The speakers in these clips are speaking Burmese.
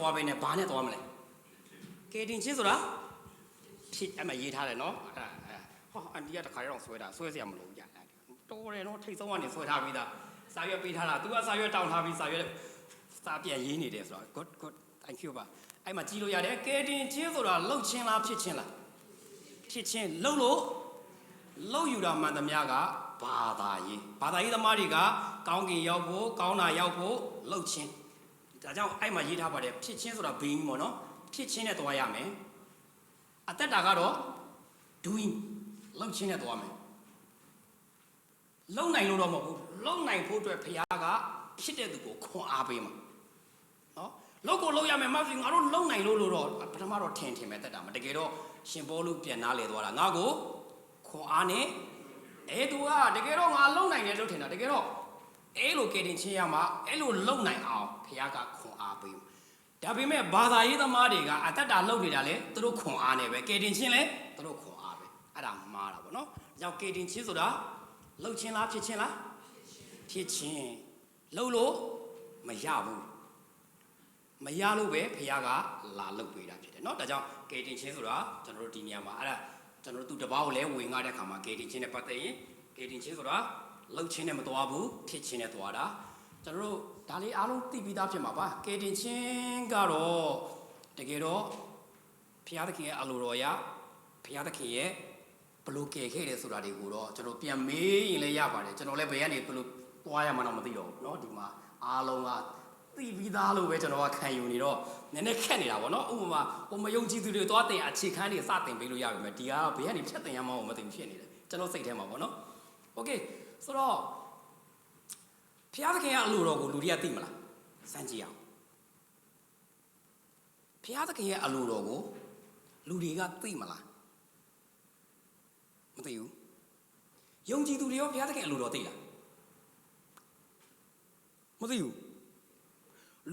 သွားပဲနဲ့ဘာနဲ့သွားမလဲကဲတင်ချင်းဆိုတာဖြစ်အမှရေးထားတယ်နော်ဟောအန်တီကတခါတော့ဆွဲတာဆွဲเสียမလို့ကြာတော်တယ်နော်ထိတ်ဆုံးကနေဆွဲထားပြီးသားစာရွက်ပေးထားတာ तू ကစာရွက်တောင်းထားပြီးစာရွက်စာပြန်ရေးနေတယ်ဆိုတော့ good thank you ပါအဲ့မှာကြည့်လို့ရတယ်ကဲတင်ချင်းဆိုတာလှုပ်ချင်းလားဖြစ်ချင်းလားဖြစ်ချင်းလှုပ်လို့လှုပ်ယူတာမှန်သမျှကဘာသာရေးသမားတွေကကောင်းကင်ရောက်ဖို့ကောင်းတာရောက်ဖို့လှုပ်ချင်းဒါကြောင့်အဲ့မှာရေးထားပါတယ်ဖြစ်ချင်းဆိုတာ being ပေါ့နော်ဖြစ်ချင်းနဲ့တွားရမယ်အသက်တာကတော့ doing လှုပ်ချင်းနဲ့တွားမယ်လုံနိုင်လို့တော့မဟုတ်ဘူးလုံနိုင်ဖို့အတွက်ဖခင်ကဖြစ်တဲ့သူကိုခွန်အားပေးမှာနော်လောက်ကိုလောက်ရမယ်မဟုတ်ဘူးငါတို့လုံနိုင်လို့တော့ပထမတော့ထင်မဲ့တက်တာမတကယ်တော့ရှင်ဘောလူပြန်နားလေသွားတာငါကိုခွန်အားနဲ့သူကတကယ်တော့ငါလုံနိုင်တယ်လို့ထင်တာတကယ်တော့လိုကယ်တင်ချင်းရမှာလိုလုံနိုင်အောင်ဖခင်ကခွန်အားပေးမှာဒါပေမဲ့ဘာသာရေးသမားတွေကအသက်တာလုံနေတာလေသူတို့ခွန်အားနဲ့ပဲကယ်တင်ချင်းလဲသူတို့ခွန်အားပဲအဲ့ဒါမှားတာပေါ့နော်ဒါကြောင့်ကယ်တင်ချင်းဆိုတာလှုပ်ချင်းလားဖြစ်ချင်းလားဖြစ်ချင်းလှုပ်လို့မရဘူးမရလို့ပဲဖခင်ကလာလှုပ်ပေးတာဖြစ်တယ်เนาะဒါကြောင့်ကယ်တင်ချင်းဆိုတာကျွန်တော်တို့ဒီနေရာမှာအဲ့ဒါကျွန်တော်တို့သူတပေါင်းကိုလည်းဝင်ငါတဲ့ခါမှာကယ်တင်ချင်းနဲ့ပတ်သက်ရင်ကယ်တင်ချင်းဆိုတာလှုပ်ချင်းနဲ့မသွားဘူးဖြစ်ချင်းနဲ့သွားတာကျွန်တော်တို့ဒါလေးအားလုံးသိပြီးသားဖြစ်မှာပါကယ်တင်ချင်းကတော့တကယ်တော့ဖခင်သခင်ရဲ့အလိုတော်ရဖခင်သခင်ရဲ့ဘလို့ကယ်ခဲ့တယ်ဆိုတာတွေကိုတော့ကျွန်တော်ပြန်မေးရင်လည်းရပါတယ်ကျွန်တော်လည်းဘယ်ကနေဘလို့သွားရမှတော့မသိတော့ဘူးเนาะဒီမှာအားလုံးကသိပြီးသားလို့ပဲကျွန်တော်ကခံယူနေတော့နည်းနည်းခက်နေတာပေါ့နော်ဥပမာဟိုမယုံကြည်သူတွေသွားတင်အခြေခံတွေစတင်ပေးလို့ရပြီမယ်ဒီကတော့ဘယ်ကနေဖြတ်တင်ရမှန်းမသိဘူးဖြစ်နေတယ်ကျွန်တော်စိတ်ထဲမှာပေါ့နော်โอเคဆိုတော့ဖျားသခင်ရဲ့အလိုတော်ကိုလူတွေကသိမလားစမ်းကြည့်အောင်ဖျားသခင်ရဲ့အလိုတော်ကိုလူတွေကသိမလားမသိဘူးယုံကြည်သူတွေရောဖျားသခင်အလိုတော်သိလားမသိဘူး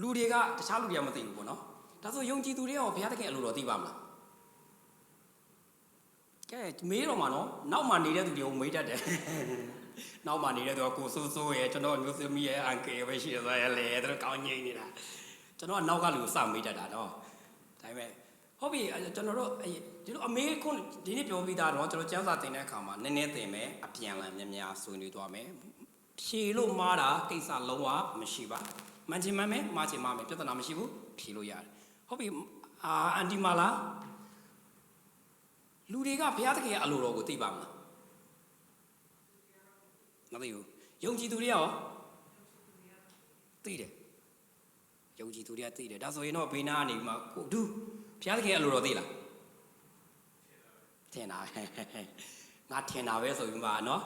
လူတွေကတခြားလူတွေကမသိဘူးပေါ့နော်ဒါဆိုယုံကြည်သူတွေရောဘုရားသခင်အလိုတော်သိပါမလားကဲမေးတော့မှာနော်နောက်မှနေတဲ့သူတွေကိုမေးတတ်တယ်နောက်မှနေတဲ့သူကကိုစိုးစိုးရဲ့ကျွန်တော်မျိုးသမီးရဲ့အန်ကေပဲရှိရသွားရဲ့လေသူတို့ကောင်းငိမ့်နေတာကျွန်တော်ကနောက်ကလူကိုစမေးတတ်တာနော်ဒါပေမဲ့ဟုတ်ပြီကျွန်တော်တို့ဒီလိုအမေခွန်းဒီနေ့ပြောပြီးသားတော့ကျွန်တော်ကျမ်းစာသင်တဲ့အခါမှာနည်းနည်းသင်မယ်အပြန်လန်များများဆွေးနွေးသွားမယ်ဖြေလို့မှားတာကိစ္စလုံးဝမရှိပါမှန်ချင်မှန်မယ်မှားချင်မှားမယ်ပြဿနာမရှိဘူးဖြေလို့ရတယ်ဟုတ်ပြီအန်တီမာလာလူတွေကဘုရားသခင်ရဲ့အလိုတော်ကိုသိပါမလားမသိဘူးယုံကြည်သူတွေရောသိတယ်ယုံကြည်သူတွေကသိတယ်ဒါဆိုရင်တော့ဘေးနာကနေမှကိုဒူးဘုရားသခင်ရဲ့အလိုတော်သိလားထင်တာငါထင်တာပဲဆိုပြီးမှနော်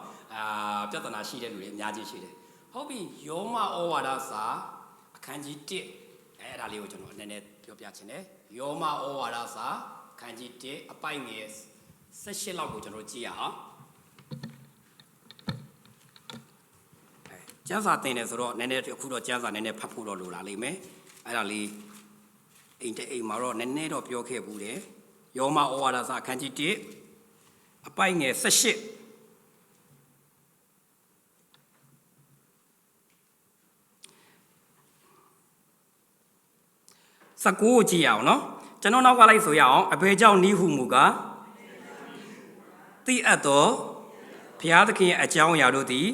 ပြဿနာရှိတဲ့လူတွေအများကြီးရှိတယ်ဟုတ်ပြီယောမဩဝါဒစာအခန်းကြီး1အဲ့ဒါလေးကိုကျွန်တော်နည်းနည်းပြောပြချင်တယ်ယောမဩဝါဒစာအခန်းကြီး1အပိုက်ငယ်18လောက်ကိုကျွန်တော်ကြည့်ရအောင်ကျမ်းစာသင်တယ်ဆိုတော့နည်းနည်းအခုတော့ကျမ်းစာနည်းနည်းဖတ်ဖို့တော့လိုလာလိမ့်မယ်အဲ့ဒါလေးအိမ်မှာတော့နည်းနည်းတော့ပြောခဲ့ဘူးတယ်ယောမဩဝါဒစာအခန်းကြီး1အပိုက်ငယ်18စကူကြည့်အောင်နော်ကျွန်တော်နောက်ကလိုက်ဆိုရအောင်အဘယ်ကြောင့်နီးဟုမူကားသိအပ်သောဘုရားသခင်ရဲ့အကြောင်းအရာတို့သည်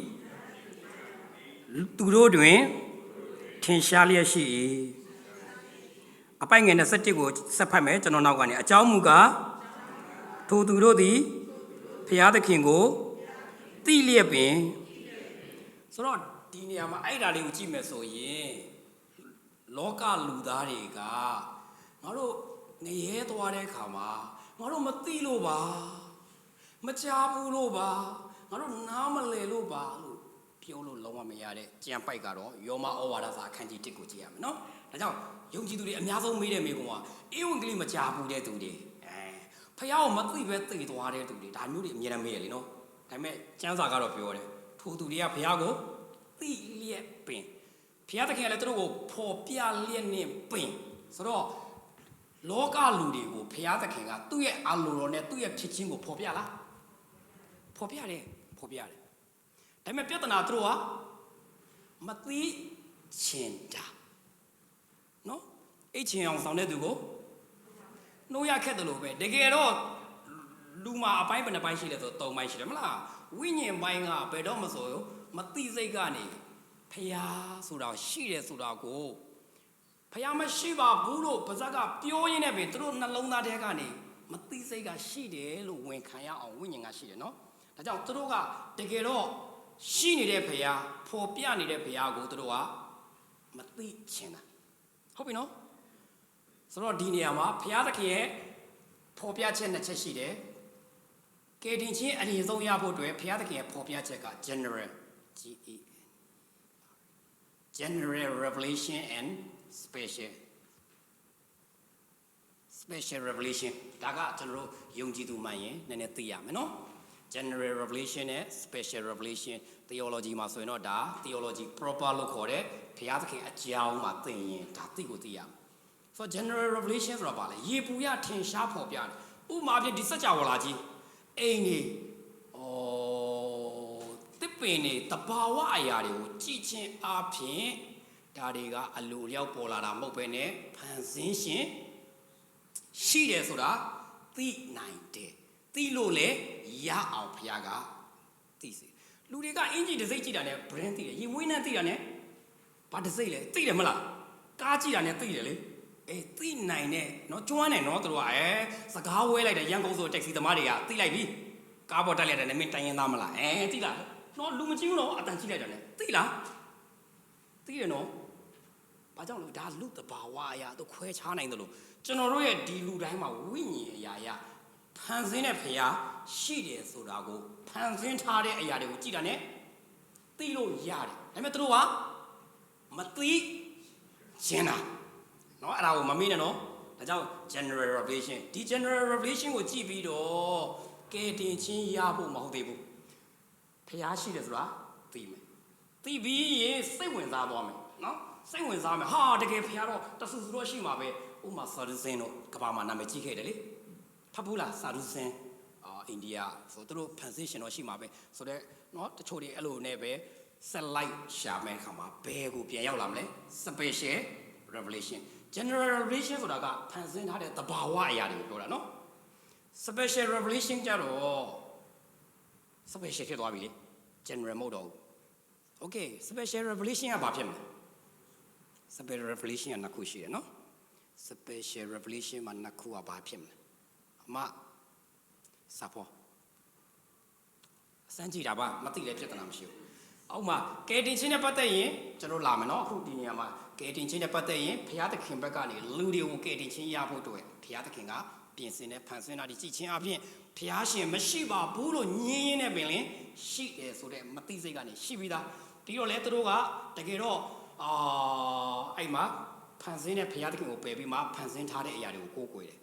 သူတို့တွင်ထင်ရှားလျက်ရှိ၏အပိုက်ငယ်21ကိုဆက်ဖတ်မယ်ကျွန်တော်နောက်ကနေအကြောင်းမူကားထိုသူတို့သည်ဘုရားသခင်ကိုသိလျက်ပင်ဆိုတော့ဒီနေရာမှာအဲ့ဒါလေးကိုကြည့်မယ်ဆိုရင်လောကလူသားတွေကငါတို့ငရဲသွားတဲ့အခါမှာငါတို့မသိလို့ပါမကြားဘူးလို့ပါငါတို့နားမလည်လို့ပါလို့ပြောလို့လုံးဝမရတဲ့ကြံပိုက်ကတော့ယောမဩဝါဒစာအခန်းကြီး1ကိုကြည့်ရမယ်နော်ဒါကြောင့်ယုံကြည်သူတွေအများဆုံးမေးတဲ့မေးခွန်းကဧဝံဂေလိမကြားဘူးတဲ့သူတွေဖះကိုမသိပဲသိသွားတဲ့သူတွေဒါမျိုးတွေအများကြီးမေးရလေနော်ဒါပေမဲ့ကျမ်းစာကတော့ပြောတယ်ထိုသူတွေကဖះကိုသိလျက်ပင်ဘုရားသခင်ကလည်းသူတို့ကိုဖော်ပြလျက်နဲ့ပင်ဆိုတော့လောကလူတွေကိုဘုရားသခင်ကသူ့ရဲ့အလိုတော်နဲ့သူ့ရဲ့ဖြစ်ခြင်းကိုဖော်ပြလားဖော်ပြတယ်ဒါပေမဲ့ပြဿနာသူတို့ကမသိချင်တာနော် အိတ်ချင်အောင်ဆောင်တဲ့သူကိုနှိုးရခက်တယ်လို့ပဲတကယ်တော့လူမှာအပိုင်းဘယ်နှပိုင်းရှိလဲဆို3ပိုင်းရှိတယ်မလားဝိညာဉ်ပိုင်းကဘယ်တော့မဆိုမသိစိတ်ကနေဖျားဆိုတာရှိတယ်ဆိုတာကိုဖျားမရှိပါဘူးလို့ပါဇက်ကပြောရင်းနဲ့ပဲသူတို့နှလုံးသားထဲကနေမသိစိတ်ကရှိတယ်လို့ဝန်ခံရအောင်ဝိညာဉ်ကရှိတယ်နော်ဒါကြောင့်သူတို့ကတကယ်တော့ရှိနေတဲ့ဖျားဖော်ပြနေတဲ့ဖျားကိုသူတို့ကမသိချင်တာဟုတ်ပြီနော်ဆိုတော့ဒီနေရာမှာဖျားသခင်ရဲ့ဖော်ပြချက်2ချက်ရှိတယ်ကယ်တင်ခြင်းအရင်ဆုံးရဖို့အတွက်ဖျားသခင်ရဲ့ဖော်ပြချက်က general revelation and special revelation ဒါကကျွန်တော်တို့ယုံကြည်သူမှန်ရင်နည်းနည်းသိရမယ်နော် general revelation နဲ့ special revelation theology မှာဆိုရင်တော့ဒါ theology proper လို့ခေါ်တဲ့ဘုရားသခင်အကြောင်းမှာသင်ရင်ဒါသိကိုသိရမယ်ဆိုတော့ general revelation ဆိုတာဘာလဲရေပူရထင်ရှားဖော်ပြတယ်ဥပမာဖြင့်ဒီစัจ java လာကြီးအိမ်နေတစ်ပင်နေတဘာဝအရာတွေကိုကြည်ချင်းအပြင်ဒါတွေကအလိုလျောက်ပေါ်လာတာမဟုတ်ပဲနဲ့ဖန်ဆင်းရှင်ရှိတယ်ဆိုတာသိနိုင်တယ်သိလို့လေရအောင်ဘုရားကသိစေလူတွေကအင်ဂျီတစ်စိတ်ကြည့်တာနဲ့ brain သိတယ်ရေမွေးနဲ့သိတာနဲ့ဘာတစ်စိတ်လဲသိတယ်မလားကားကြည့်တာနဲ့သိတယ်လေသိနိုင်တဲ့နော်ကျွမ်းတယ်နော်သူတို့ကစကားဝဲလိုက်တယ်ရန်ကုန်ဆိုတက်ဆီသမားတွေကသိလိုက်ပြီကားပေါ်တက်လိုက်တယ်နဲ့မင်းတိုင်ရင်သားမလားသိလားနော်လူမကြည့်ဘူးနော်အတန်ကြည့်လိုက်တာနဲ့သိလားသိတယ်နော်ဘာကြောင့်လဲဒါလူတဘာဝအရာသူခွဲခြားနိုင်တယ်လို့ကျွန်တော်တို့ရဲ့ဒီလူတိုင်းမှာဝိညာဉ်အရာရဖန်ဆင်းတဲ့ဖရာရှိတယ်ဆိုတာကိုဖန်ဆင်းထားတဲ့အရာတွေကိုကြည့်တာနဲ့သိလို့ရတယ်ဒါပေမဲ့သူတို့ကမသိချင်တာနော်အဲ့ဒါကိုမမေ့နဲ့နော်ဒါကြောင့် general revelation ဒီ general revelation ကိုကြည့်ပြီးတော့ကဲတင်ချင်းရဖို့မဟုတ်သေးဘူးဖရာရှိတယ်ဆိုတာသိမယ်သိပြီးရင်စိတ်ဝင်စားသွားမယ်နော်စိတ်ဝင်စားမယ်ဟာတကယ်ဖရာတော့တဆူဆူတော့ရှိမှာပဲဥမာစာရူစင်းတို့ကဘာမှာနာမည်ကြီးခဲ့တယ်လေဖတ်ဘူးလားစာရူစင်းအိန္ဒိယဆိုသူတို့ဖန်ဆင်းရှင်တော့ရှိမှာပဲဆိုတော့နော်တချို့တွေအဲ့လိုနဲ့ပဲ satellite ရှာမယ်ခါမှာဘယ်ကိုပြန်ရောက်လာမလဲ special revelation general revelation ဆိုတာကဖန်ဆင်းထားတဲ့သဘာဝအရာတွေကိုပြောတာနော် special revelation ကြတော့ special ဖြစ်သွားပြီလေ general မဟုတ်တော့ဘူး okay special revelation ကဘာဖြစ်မလဲ special revelation ကနှစ်ခုရှိတယ်နော် special revelation မှာနှစ်ခုကဘာဖြစ်မလဲအမစာပေါ်စမ်းကြည့်တာပါမသိလည်းပြဿနာမရှိဘူးအောက်မှာကယ်တင်ခြင်းနဲ့ပတ်သက်ရင်ကျွန်တော်လာမယ်နော်အခုဒီနေရာမှာကယ်တင်ခြင်းနဲ့ပတ်သက်ရင်ဘုရားသခင်ဘက်ကနေလူတွေကိုကယ်တင်ခြင်းရဖို့အတွက်ဘုရားသခင်ကပြင်ဆင်တဲ့ဖန်ဆင်းတာဒီကြည့်ခြင်းအပြင်ဘုရားရှင်မရှိပါဘူးလို့ညင်းရင်းနဲ့ပင်လင်ရှိတယ်ဆိုတဲ့မသိစိတ်ကနေရှိပြီးသားပြီးတော့လဲသူတို့ကတကယ်တော့အဲ့မှာဖန်ဆင်းတဲ့ဘုရားသခင်ကိုပယ်ပြီးမှဖန်ဆင်းထားတဲ့အရာတွေကိုကိုးကွယ်တယ်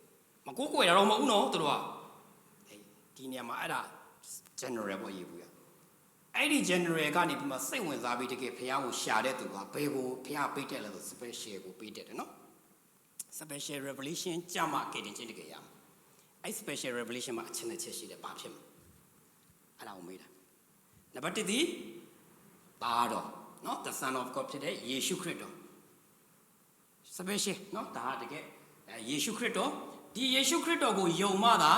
မကိုးကွယ်တာတော့မဟုတ်ဘူးနော်သူတို့ကဒီနေရာမှာအဲ့ဒါ general ပေါ့ရေးဘူးရအဲ့ဒီ general ကနေပြီးမှစိတ်ဝင်စားပြီးတကယ်ဘုရားကိုရှာတဲ့သူကဘယ်ကိုဘုရားပေးတယ်လဲဆို special ကိုပေးတယ်နော် special revelation ကြမှာကယ်တင်ခြင်းတကယ်ရမှာအဲ့ special revelation မှာအချင်းတစ်ချက်ရှိတယ်ဘာဖြစ်မလဲအဲ့ဒါကိုမေးတာနံပါတ်1ဒီသားတော်နော် the son of god ဖြစ်တဲ့ယေရှုခရစ်တော် special နော်ဒါတကယ်ယေရှုခရစ်တော်ဒီယေရှုခရစ်တော်ကိုယုံမှသာ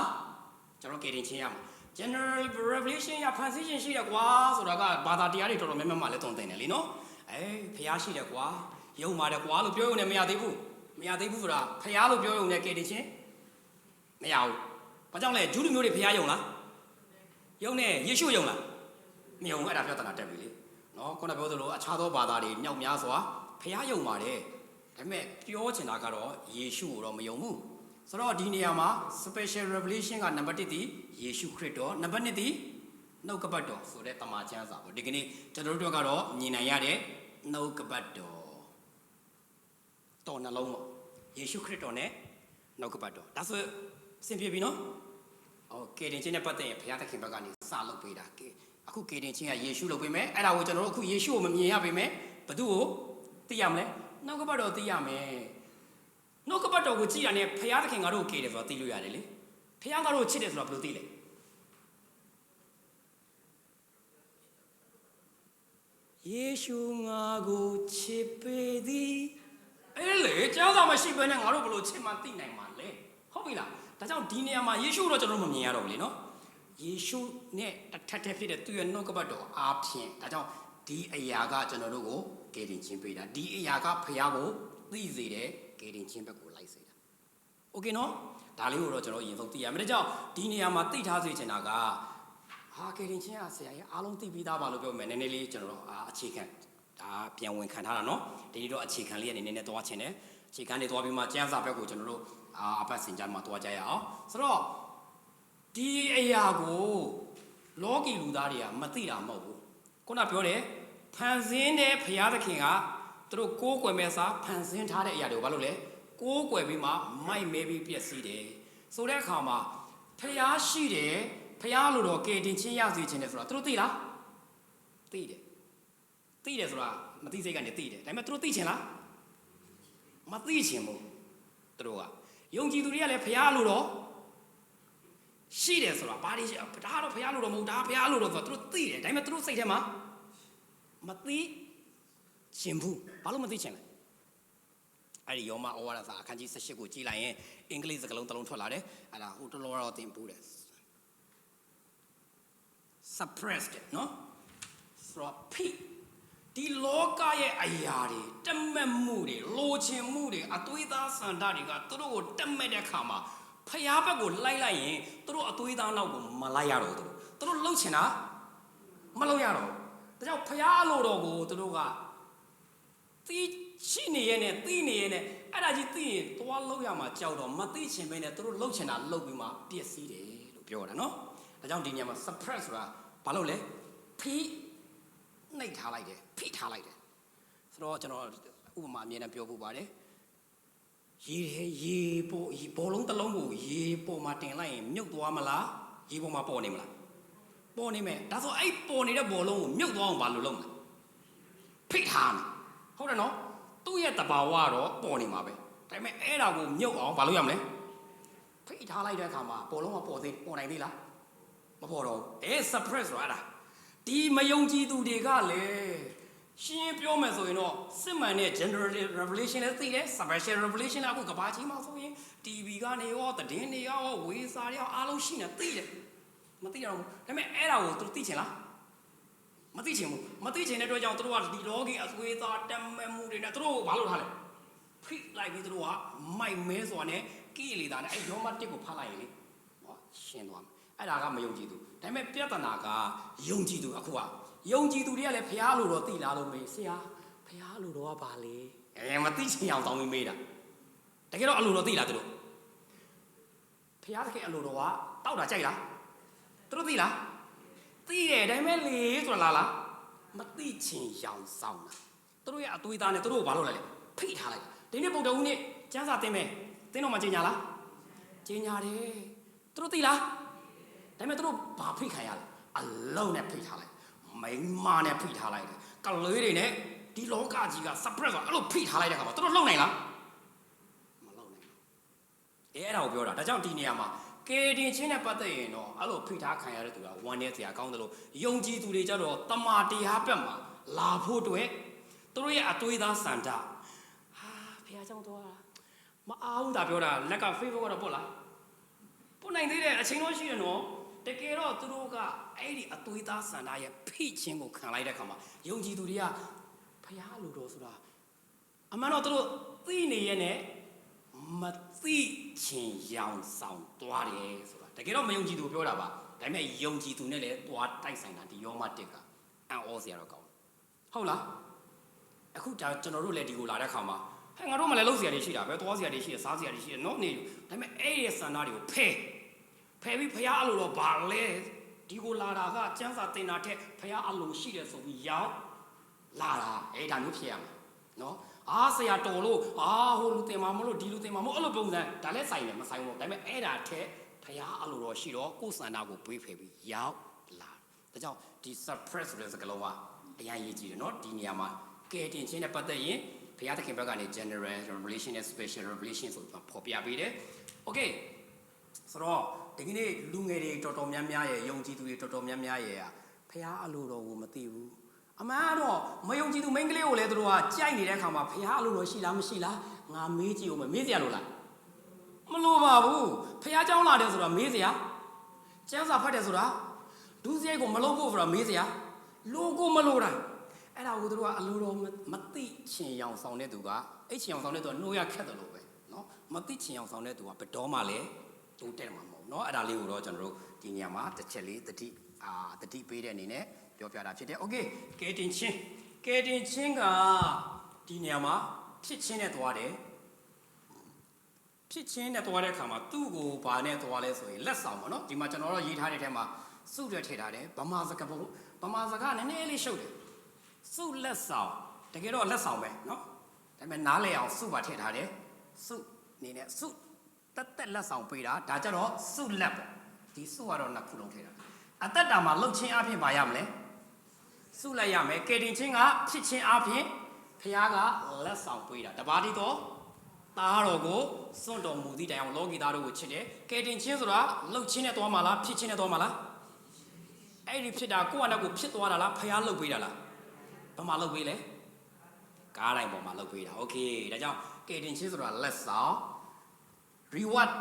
ကျွန်တော်ကယ်တင်ခြင်းရမှာ general revelation ရဖန်ဆင်းခြင်းရှိတယ်ကွာဆိုတာကဘာသာတရားတွေတော်တော်များများမှလည်းတုံ့တင်တယ်လीနော်ဖျားရှိတယ်ကွာယုံပါတယ်ကွာလို့ပြောရုံနဲ့မရသေးဘူးဆိုတာဖျားလို့ပြောရုံနဲ့ကယ်တင်ခြင်းမရဘူးဘာကြောင့်လဲဂျူးလူမျိုးတွေဖျားယုံလားယုံနဲ့ယေရှုယုံလားမယုံဘူးအဲ့ဒါပြဿနာတက်ပြီလေနော်ခုနပြောသလိုအခြားသောဘာသာတွေမြောက်များစွာဖျားယုံပါတယ်ဒါပေမဲ့ပြောချင်တာကတော့ယေရှုကိုတော့မယုံဘူးဆိုတော့ဒီနေရာမှာ special revelation ကနံပါတ်1ဒီယေရှုခရစ်တော်နံပါတ်2ဒီနှုတ်ကပတ်တော်ဆိုတဲ့တမန်ကျမ်းစာပေါ့ဒီကနေ့ကျွန်တော်တို့ကတော့မြင်နိုင်ရတဲ့နှုတ်ကပတ်တော်နှလုံးပေါ့ယေရှုခရစ်တော်နဲ့နှုတ်ကပတ်တော်ဒါဆိုအဆင်ပြေပြီနော်ကယ်တင်ခြင်းနဲ့ပတ်သက်ရင်ဘုရားသခင်ဘက်ကနေစလုပ်ပေးတာအခုကယ်တင်ခြင်းကယေရှုလုပ်ပေးမယ်အဲ့ဒါကိုကျွန်တော်တို့အခုယေရှုကိုမမြင်ရပေမဲ့ဘသူ့ကိုသိရမလဲနှုတ်ကပတ်တော်သိရမယ်နှုတ်ကပတ်တော်ကိုကြည့်ရတဲ့ဘုရားသခင်ကတော့ကယ်တယ်ဆိုတာသိလို့ရတယ်လေဘုရားကတော့ချစ်တယ်ဆိုတာဘယ်လိုသိလဲယေရှုငါကိုချစ်ပေသည် အေးလေကျောင်းသားမရှိဘဲနဲ့ငါတို့ဘလို့ချင်းမသိနိုင်မှာလဲဟုတ်ပြီလားဒါကြောင့်ဒီနေရာမှာယေရှုတော့ကျွန်တော်မမြင်ရတော့ဘူးလေနော်ယေရှုနဲ့တစ်ထပ်ထပ်ဖြစ်တဲ့သူ့ရဲ့နှုတ်ကပတ်တော်အားဖြင့်ဒါကြောင့်ဒီအရာကကျွန်တော်တို့ကိုကယ်တင်ခြင်းပေးတာဒီအရာကဖခင်ကိုသိစေတဲ့ကယ်တင်ခြင်းဘက်ကိုလိုက်စေတာโอเคနော်ဒါလေးကိုတော့ကျွန်တော်ရင်ဆုံးသိရမယ်ဒါကြောင့်ဒီနေရာမှာသိထားစေချင်တာကဟာကယ်တင်ခြင်းကဆရာကြီးအားလုံးသိပြီးသားပါလို့ပြောမယ်နည်းနည်းလေးကျွန်တော်တို့အခြေခံဒါပြန်ဝင်ခံထားတာနော်ဒီနေ့တော့အခြေခံလေးအနေနဲ့သွားချင်တယ်အခြေခံတွေသွားပြီးမှကျမ်းစာဘက်ကိုကျွန်တော်တို့အပတ်စင်ကြမှာသွားကြရအောင်ဆိုတော့ဒီအရာကိုလောကီလူသားတွေကမသိတာမဟုတ်ဘူးခုနပြောတယ်ဖန်ဆင်းတဲ့ဘုရားသခင်ကသူတို့ကိုးကွယ်မဲ့စားဖန်ဆင်းထားတဲ့အရာတွေကိုဘာလို့လဲကိုးကွယ်ပြီးမှမိုက်မဲပြီးပျက်စီးတယ်ဆိုတဲ့အခါမှာဘုရားရှိတယ်ဘုရားလိုတော့ကယ်တင်ခြင်းရစေခြင်းတယ်ဆိုတာသူတို့သိလားသိတယ်သိတယ်ဆိုတာမသိစိတ်ကနေသိတယ်ဒါပေမဲ့သူတို့သိချင်လားမသိချင်ဘူးသူတို့ကယုံကြည်သူတွေကလည်းဘုရားလိုတော့ရှိတယ်ဆိုတာဘာတွေဒါကတော့ဘုရားလိုတော့မဟုတ်ဒါဘုရားလိုတော့ဆိုတော့သူတို့သိတယ်ဒါပေမဲ့သူတို့စိတ်ထဲမှာမသိချင်ဘူးဘာလို့မသိချင်လဲအဲ့ဒီယောမဩဝါဒစာအခန်းကြီး18ကိုကြည့်လိုက်ရင်အင်္ဂလိပ်စကားလုံးတစ်လုံးထွက်လာတယ်အဲ့ဒါဟိုတလောတော့သင်ပို့တယ် suppressed နော်ဆိုတော့ဖိဒီလောကရဲ့အရာတွေတမက်မှုတွေလိုချင်မှုတွေအသွေးသားစန္ဒတွေကသူတို့ကိုတမက်တဲ့ခါမှာဖျားဘက်ကိုလိုက်လိုက်ရင်သူတို့အသွေးသားနောက်ကိုမလိုက်ရတော့ဘူးသူတို့လှုပ်ချင်တာမလှုပ်ရတော့ဘူးဒါကြောင့်ဖျားလိုတော့ကိုသူတို့ကသိရှိနေရနဲ့သိနေရနဲ့အဲ့ဒါကြီးသိရင်သွားလှုပ်ရမှာကြောက်တော့မသိချင်ပဲနဲ့သူတို့လှုပ်ချင်တာလှုပ်ပြီးမှပျက်စီးတယ်လို့ပြောတာနော်ဒါကြောင့်ဒီညမှာ suppress ဆိုတာဘာလို့လဲဖိနှိပ်ထားလိုက်တယ်ဖိထားလိုက်တယ်ဆိုတော့ကျွန်တော်ဥပမာအမြဲတမ်းပြောဖို့ပါတယ်ရေဘောလုံးတစ်လုံးကိုရေပေါ်မှာတင်လိုက်ရင်မြုပ်သွားမလားရေပေါ်မှာပေါ်နေမလားပေါ်နေမယ်ဒါဆိုအဲ့ပေါ်နေတဲ့ဘောလုံးကိုမြုပ်သွားအောင်ဘာလို့လုပ်မလဲဖိထားမယ်ဟုတ်တယ်နော်သူ့ရဲ့တဘာဝတော့ပေါ်နေမှာပဲဒါပေမဲ့အဲ့ဒါကိုမြုပ်အောင်ဘာလုပ်ရမလဲဖိထားလိုက်တဲ့အခါမှာဘောလုံးကပေါ်နိုင်သေးလားမပေါ်တော့ဘူး suppress ဆိုတာအဲ့ဒါဒီမယုံကြည်သူတွေကလည်းရှင်းပြောမယ်ဆိုရင်တော့စစ်မှန်တဲ့ general revelation လည်းသိတယ် special revelation လည်းအခုကဘာကြီးမှဆိုရင် TV ကနေရောသတင်းတွေရောဝေစာတွေရောအားလုံးရှိနေသိတယ်မသိရတော့ဘူးဒါပေမဲ့အဲ့ဒါကိုသူသိချင်လားမသိချင်ဘူးမသိချင်တဲ့အတွက်ကြောင့်သူတို့ကဒီလောကီအသွေးသားတမန်မှုတွေနဲ့သူတို့ဘာလုပ်ထားလဲဖိလိုက်ပြီးသူတို့ကမိုက်မဲစွာနဲ့ကိလေသာနဲ့အဲ့ယောမတစ်ကိုဖတ်လိုက်ရင်လေဟောရှင်းသွားမယ်အဲ့ဒါကမယုံကြည်သူဒါပေမဲ့ပြဿနာကယုံကြည်သူအခုကယုံကြည်သူတွေကလည်းဖျားလို့တော့သိလားလို့မေးဆရာဖျားလို့တော့ကဘာလဲမသိချင်အောင်တောင်းပြီးမေးတာတကယ်တော့အလိုတော့သိလားသူတို့ဖျားတကယ်အလိုတော့ကတောက်တာကြိုက်လားသူတို့သိလားသိတယ်ဒါပေမဲ့လေဆိုတာလားမသိချင်ရောင်ဆောင်တာသူတို့ရဲ့အသွေးသားနဲ့သူတို့ကိုဘာလုပ်လိုက်လဲဖိထားလိုက်ဒီနေ့ပုဒ်တော်ဦးနေ့ကျမ်းစာသင်မယ်သင်တော့မှကျင်ညာလားကျင်ညာတယ်သူတို့သိလားဒါပေမဲ့သူတို့ဘာဖိခံရလဲအလုံးနဲ့ဖိထားလိုက်မိန်းမနဲ့ဖိထားလိုက်တယ်ကလေးတွေနဲ့ဒီလောကကြီးက suppress ဆိုအဲ့လိုဖိထားလိုက်တဲ့ခါမှာသူတို့လှုပ်နိုင်လားမလှုပ်နိုင်ဘူးအဲ့ဒါကိုပြောတာဒါကြောင့်ဒီနေရာမှာကယ်တင်ခြင်းနဲ့ပတ်သက်ရင်တော့အဲ့လိုဖိထားခံရတဲ့သူကဝမ်းနဲ့စရာကောင်းတယ်လို့ယုံကြည်သူတွေကြတော့တမာတရားဘက်မှာလာဖို့အတွက်သူတို့ရဲ့အသွေးသားစန္ဒဖះเจ้าတော့မအားဘူးဒါပြောတာလက်က Facebook ကတော့ပို့လားပို့နိုင်သေးတယ်အချိန်တော့ရှိတယ်နော်တကယ်တော့သူတို့ကအဲ့ဒီအသွေးသားစန္ဒရဲ့ဖိခြင်းကိုခံလိုက်တဲ့အခါမှာယုံကြည်သူတွေကဖះလူတော်ဆိုတာအမှန်တော့သူတို့သိနေရဲ့နဲ့မသိချင်ရောင်ဆောင်သွားတယ်ဆိုတာတကယ်တော့မယုံကြည်သူပြောတာပါဒါပေမဲ့ယုံကြည်သူနဲ့လည်းသွားတိုက်ဆိုင်တာဒီယောမတစ်ကအံ့ဩစရာတော့ကောင်းဟုတ်လားအခုဒါကျွန်တော်တို့လည်းဒီကိုလာတဲ့ခါမှာဟဲ့ငါတို့မှလည်းလှုပ်စရာတွေရှိတာပဲသွားစရာတွေရှိတယ်စားစရာတွေရှိတယ်နော်နေဒါပေမဲ့အဲ့ဒီစန္ဒတွေကိုဖယ်ပြီးဖះအလိုတော့ဘာလဲဒီကိုလာတာကကျမ်းစာသင်တာထက်ဖះအလိုရှိတယ်ဆိုပြီးရောက်လာတာအဲ့ဒါမျိုးဖြစ်ရမှာနော်ဆရာတော်လို့ဟိုလူတင်မှာမလို့ဒီလူတင်မှာမဟုတ်အဲ့လိုပုံစံဒါလည်းဆိုင်တယ်မဆိုင်ဘူးဒါပေမဲ့အဲ့ဒါထက်ဖះအလိုတော့ရှိတော့ကိုယ်စန္ဒကိုပေးဖယ်ပြီးရောက်လာဒါကြောင့်ဒီ suppress ဆိုတဲ့စကားလုံးကအရင်ရေးကြည့်တယ်နော်ဒီနေရာမှာကယ်တင်ခြင်းနဲ့ပတ်သက်ရင်ဘုရားသခင်ဘက်ကနေ general revelation နဲ့ special revelation ဆိုပြီးဖော်ပြပေးတယ် okay ဆိုတော့ဒီကနေ့လူငယ်တွေတော်တော်များများရဲ့ယုံကြည်သူတွေတော်တော်များများရဲ့ဘုရားအလိုတော်ကိုမသိဘူး အမှန်တော့မယုံကြည်သူမိန်းကလေးကိုလည်းသူတို့ကကြိုက်နေတဲ့အခါမှာဖះအလိုတော်ရှိလားမရှိလားငါမေးကြည့်ဦးမယ်မေးစရာလိုလားမလိုပါဘူးဖះเจ้าလာတယ်ဆိုတာမေးစရာကျမ်းစာဖတ်တယ်ဆိုတာဒုစရိုက်ကိုမလုပ်ဖို့ဆိုတာမေးစရာလိုကိုမလိုတာအဲ့ဒါကိုသူတို့ကအလိုတော်မသိချင်ရောင်ဆောင်တဲ့သူကအဲ့ချင်ရောင်ဆောင်တဲ့သူကနှိုးရခက်တယ်လို့ပဲနော်မသိချင်ရောင်ဆောင်တဲ့သူကဘယ်တော့မှလည်းတိုးတက်မှာမဟုတ်နော်အဲ့ဒါလေးကိုတော့ကျွန်တော်တို့ဒီနေရာမှာတစ်ချက်လေးတတိပေးတဲ့အနေနဲ့ပြောပြတာဖြစ်တယ်โอเคကဲတင်ချင်းကဒီနေရာမှာဖြစ်ချင်းနဲ့သွားတယ်ဖြစ်ချင်းနဲ့သွားတဲ့အခါမှာသူ့ကိုဘာနဲ့သွားလဲဆိုရင်လက်ဆောင်ပေါ့နော်ဒီမှာကျွန်တော်တို့ရေးထားတဲ့ထဲမှာစုတွေထည့်ထားတယ်ဗမာစကားနည်းနည်းလေးရှုပ်တယ်စုလက်ဆောင်တကယ်တော့လက်ဆောင်ပဲနော်ဒါပေမဲ့နားလည်အောင်စုပါထည့်ထားတယ်စုနေနဲ့စုတက်လက်ဆောင်ပေးတာဒါကြတော့စုလက်ပေါ့ဒီစုကတော့နှစ်ခုလုံးထည့်တာအသက်တာမှာလှုပ်ချင်းအပြင်ပါရမလဲစုလိုက်ရမယ်ကယ်တင်ချင်းကဖြစ်ချင်းအပြင်ဖခင်ကလက်ဆောင်ပေးတာတပါးတည်းတော့သားတော်ကိုစွန့်တော်မူသည့်တိုင်အောင်လောကီသားတို့ကိုချစ်တယ်ကယ်တင်ချင်းဆိုတာလှုပ်ချင်းနဲ့သွားမှာလားဖြစ်ချင်းနဲ့သွားမှာလားအဲ့ဒီဖြစ်တာကိုယ့်အနောက်ကိုဖြစ်သွားတာလားဖခင်လှုပ်ပေးတာလားဘာမှလှုပ်ပေးလဲကားတိုင်းပေါ်မှာလှုပ်ပေးတာโอเคဒါကြောင့်ကယ်တင်ချင်းဆိုတာလက်ဆောင် reward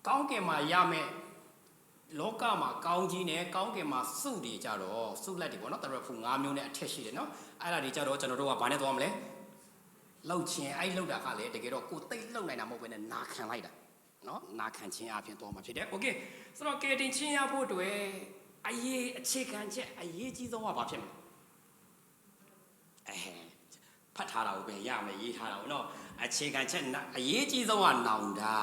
ကောင်းကင်မှာရမယ်လောကမှာကောင်းကြီးနဲ့ကောင်းကင်မှာစုတွေကြတော့စုလက်တွေပေါ့နော်တရဖူ9မျိုးနဲ့အထက်ရှိတယ်နော်အဲ့ဒါတွေကြတော့ကျွန်တော်တို့ကဘာနဲ့သွားမလဲလှုပ်ချင်းအဲ့လှုပ်တာကလည်းတကယ်တော့ကိုသိလှုပ်နိုင်တာမဟုတ်ဘဲနဲ့နာခံလိုက်တာနော်နာခံချင်းအပြင်သွားမှာဖြစ်တယ်โอเคဆိုတော့ကယ်တင်ချင်းရဖို့အတွက်အခြေခံချက်အရေးကြီးဆုံးကဘာဖြစ်မလဲဖတ်ထားတာကိုပဲရမယ်ရေးထားတာကိုနော်အခြေခံချက်အရေးကြီးဆုံးကနောင်တာ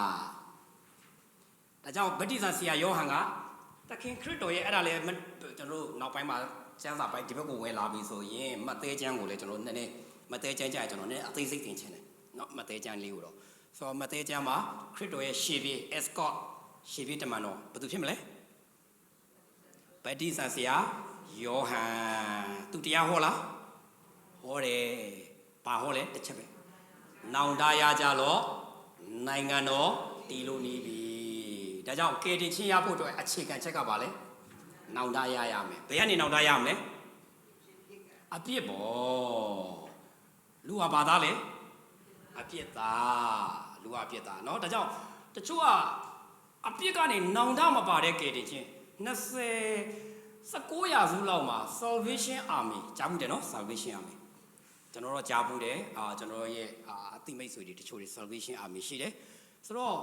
ဒါကြောင့်ဗတ္တိဇံဆရာယောဟန်ကသခင်ခရစ်တော်ရဲ့အဲ့ဒါလည်းကျွန်တော်တို့နောက်ပိုင်းမှာကျမ်းစာပိုင်းဒီဘက်ကိုဝင်လာပြီဆိုရင်မဿဲကျမ်းကိုလည်းကျွန်တော်နည်းနည်းမဿဲကျမ်းကြရင်ကျွန်တော်နည်းအသေးစိတ်သင်ချင်တယ်เนาะမဿဲကျမ်းလေးကိုတော့ဆိုတော့မဿဲကျမ်းမှာခရစ်တော်ရဲ့ရှေ့ပြေ escort ရှေ့ပြေတမန်တော်ဘာသူဖြစ်မလဲဗတ္တိဇံဆရာယောဟန်သူတရားဟောလားဟောတယ်ဘာဟောလဲတစ်ချက်ပဲနောင်တရကြလောနိုင်ငံတော်တည်လို့နေပြီဒါကြောင့်ကယ်တင်ချင်းရဖို့အတွက်အခြေခံချက်ကပါလေနောင်တရရမယ်ဘယ်ကနေနောင်တရမလဲအပြစ်ပေါ့လူကဘာသားလဲအပြစ်သားလူကအပြစ်သားเนาะဒါကြောင့်တချို့ကအပြစ်ကနေနောင်တမပါတဲ့ကယ်တင်ချင်း19ရာစုလောက်မှာ Salvation Army ကြားမှုတယ်เนาะ Salvation Army ကျွန်တော်တို့ကြားဘူးတယ်ကျွန်တော်ရဲ့အသိမိတ်ဆွေတွေတချို့တွေ Salvation Army ရှိတယ်ဆိုတော့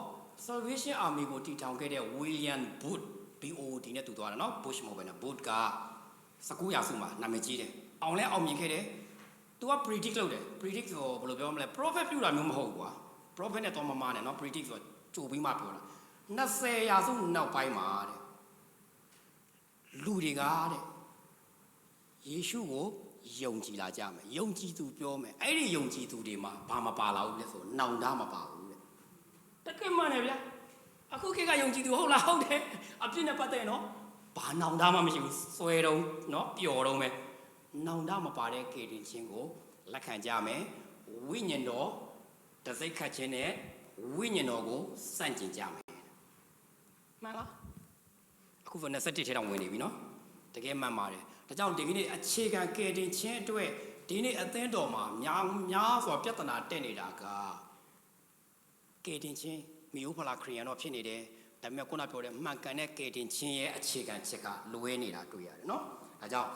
Salvation Army ကိုတည်ထောင်ခဲ့တဲ့ William Booth BOD နဲ့တူသွားတာเนาะ Bush မဟုတ်ဘဲနဲ့ Booth က19ရာစုမှာနာမည်ကြီးတယ်အောင်လဲအောင်မြင်ခဲ့တယ်သူက predict လုပ်တယ် predict ဆိုဘယ်လိုပြောမလဲ prophet ပြုတာမျိုးမဟုတ်ဘူးကွာ prophet နဲ့တော့မမနဲ့เนาะ predict ဆိုကြိုပြီးမှပြောတာ20ရာစုနောက်ပိုင်းမှာတဲ့လူတွေကတဲ့ယေရှုကိုယုံကြည်လာကြမယ်ယုံကြည်သူပြောမယ်အဲ့ဒီယုံကြည်သူတွေမှာဘာမပါလာဘူးလဲဆိုနောင်တမပါဘူးတဲ့တကယ်မှန်တယ်ဗျာအခုခေတ်ကယုံကြည်သူဟုတ်လားဟုတ်တယ်အပြစ်နဲ့ပတ်သက်နော်ဘာနောင်တမှမရှိဘူးစွဲတော့နော်ပျော်တော့မယ်နောင်တမပါတဲ့ကေတင်ချင်းကိုလက်ခံကြမယ်ဝိညာဉ်တော်တစိတ်ခတ်ခြင်းနဲ့ဝိညာဉ်တော်ကိုစန့်ကျင်ကြမယ်မှန်လားအခု27ထဲတောင်ဝင်နေပြီနော်တကယ်မှန်ပါတယ်ဒါကြောင့်ဒီနေ့အခြေခံကယ်တင်ခြင်းအတွက်ဒီနေ့အသင်းတော်မှာများစွာပြဿနာတက်နေတာကကယ်တင်ခြင်းမြို့ဖလာခရီးယန်တော့ဖြစ်နေတယ်ဒါပေမဲ့ခုနပြောတဲ့မှန်ကန်တဲ့ကယ်တင်ခြင်းရဲ့အခြေခံချက်ကလွဲနေတာတွေ့ရတယ်နော်ဒါကြောင့်